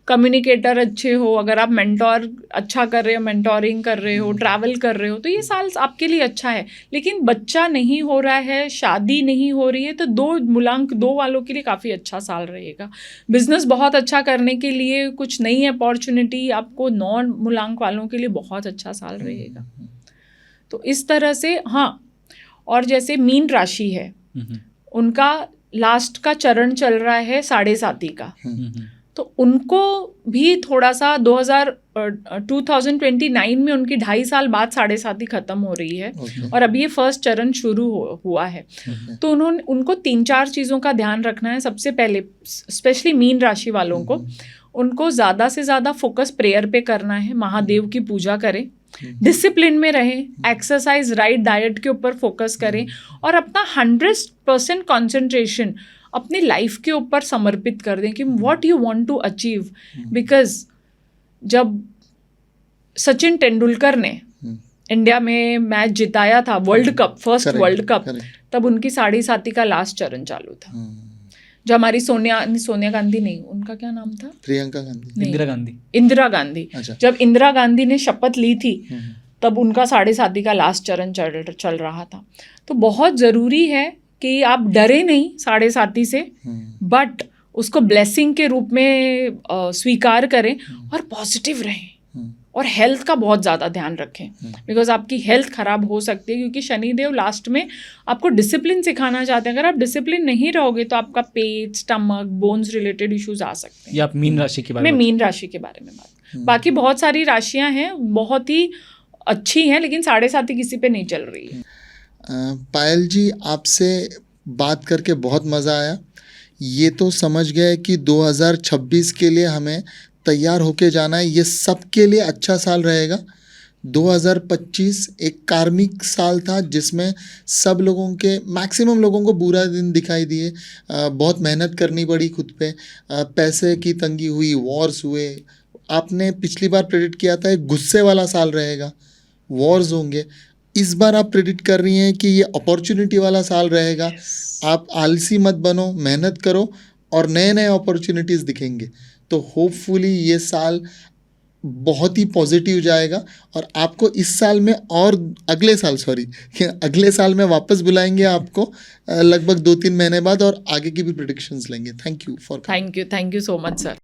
कम्युनिकेटर अच्छे हो, अगर आप मेंटोर अच्छा कर रहे हो, मेंटोरिंग कर रहे हो, ट्रैवल कर रहे हो, तो ये साल आपके लिए अच्छा है। लेकिन बच्चा नहीं हो रहा है, शादी नहीं हो रही है, तो 2 वालों के लिए काफ़ी अच्छा साल रहेगा। बिजनेस बहुत अच्छा करने के लिए, कुछ नई अपॉर्चुनिटी आपको 9 मूलांक वालों के लिए बहुत अच्छा साल रहेगा। तो इस तरह से हाँ। और जैसे मीन राशि है, उनका लास्ट का चरण चल रहा है 7.5 का, तो उनको भी थोड़ा सा 2029 में उनकी 2.5 साल बाद 7.5 खत्म हो रही है। और अभी ये फर्स्ट चरण शुरू हुआ है। तो उनको 3-4 चीज़ों का ध्यान रखना है। सबसे पहले स्पेशली मीन राशि वालों को, उनको ज़्यादा से ज़्यादा फोकस प्रेयर पे करना है, महादेव की पूजा करें, डिसिप्लिन में रहें, एक्सरसाइज, राइट डाइट के ऊपर फोकस करें और अपना 100% कंसंट्रेशन अपनी लाइफ के ऊपर समर्पित कर दें कि what you want to achieve. Because जब सचिन तेंदुलकर ने इंडिया में मैच जिताया था, world cup, first world cup, तब उनकी 7.5 का लास्ट चरण चालू था। जो हमारी सोनिया गांधी नहीं, उनका क्या नाम था, प्रियंका गांधी, इंदिरा गांधी। अच्छा। जब इंदिरा गांधी ने शपथ ली थी तब उनका 7.5 का लास्ट चरण चल रहा था। तो बहुत ज़रूरी है कि आप डरे नहीं 7.5 से, बट उसको ब्लेसिंग के रूप में स्वीकार करें और पॉजिटिव रहें और हेल्थ का बहुत ज़्यादा ध्यान रखें। बिकॉज आपकी हेल्थ ख़राब हो सकती है, क्योंकि शनिदेव लास्ट में आपको डिसिप्लिन सिखाना चाहते हैं। अगर आप डिसिप्लिन नहीं रहोगे तो आपका पेट, स्टमक, बोन्स रिलेटेड इश्यूज आ सकते हैं। ये आप मीन राशि के बारे में, मैं मीन राशि के बारे में बात, बाकी बहुत सारी राशियां हैं, बहुत ही अच्छी हैं, लेकिन 7.5 किसी पे नहीं चल रही है। पायल जी, आपसे बात करके बहुत मज़ा आया। ये तो समझ गए कि 2026 के लिए हमें तैयार होके जाना है। ये सबके लिए अच्छा साल रहेगा। 2025 एक कार्मिक साल था जिसमें सब लोगों के, मैक्सिमम लोगों को बुरा दिन दिखाई दिए। बहुत मेहनत करनी पड़ी खुद पे, पैसे की तंगी हुई, वॉर्स हुए। आपने पिछली बार प्रेडिक्ट किया था एक गुस्से वाला साल रहेगा, वॉर्स होंगे। इस बार आप प्रेडिक्ट कर रही हैं कि ये अपॉर्चुनिटी वाला साल रहेगा। आप आलसी मत बनो, मेहनत करो और नए नए अपॉर्चुनिटीज़ दिखेंगे। तो होपफुली ये साल बहुत ही पॉजिटिव जाएगा और आपको इस साल में और अगले साल में वापस बुलाएंगे आपको लगभग 2-3 महीने बाद और आगे की भी प्रेडिक्शंस लेंगे। Thank you so much sir.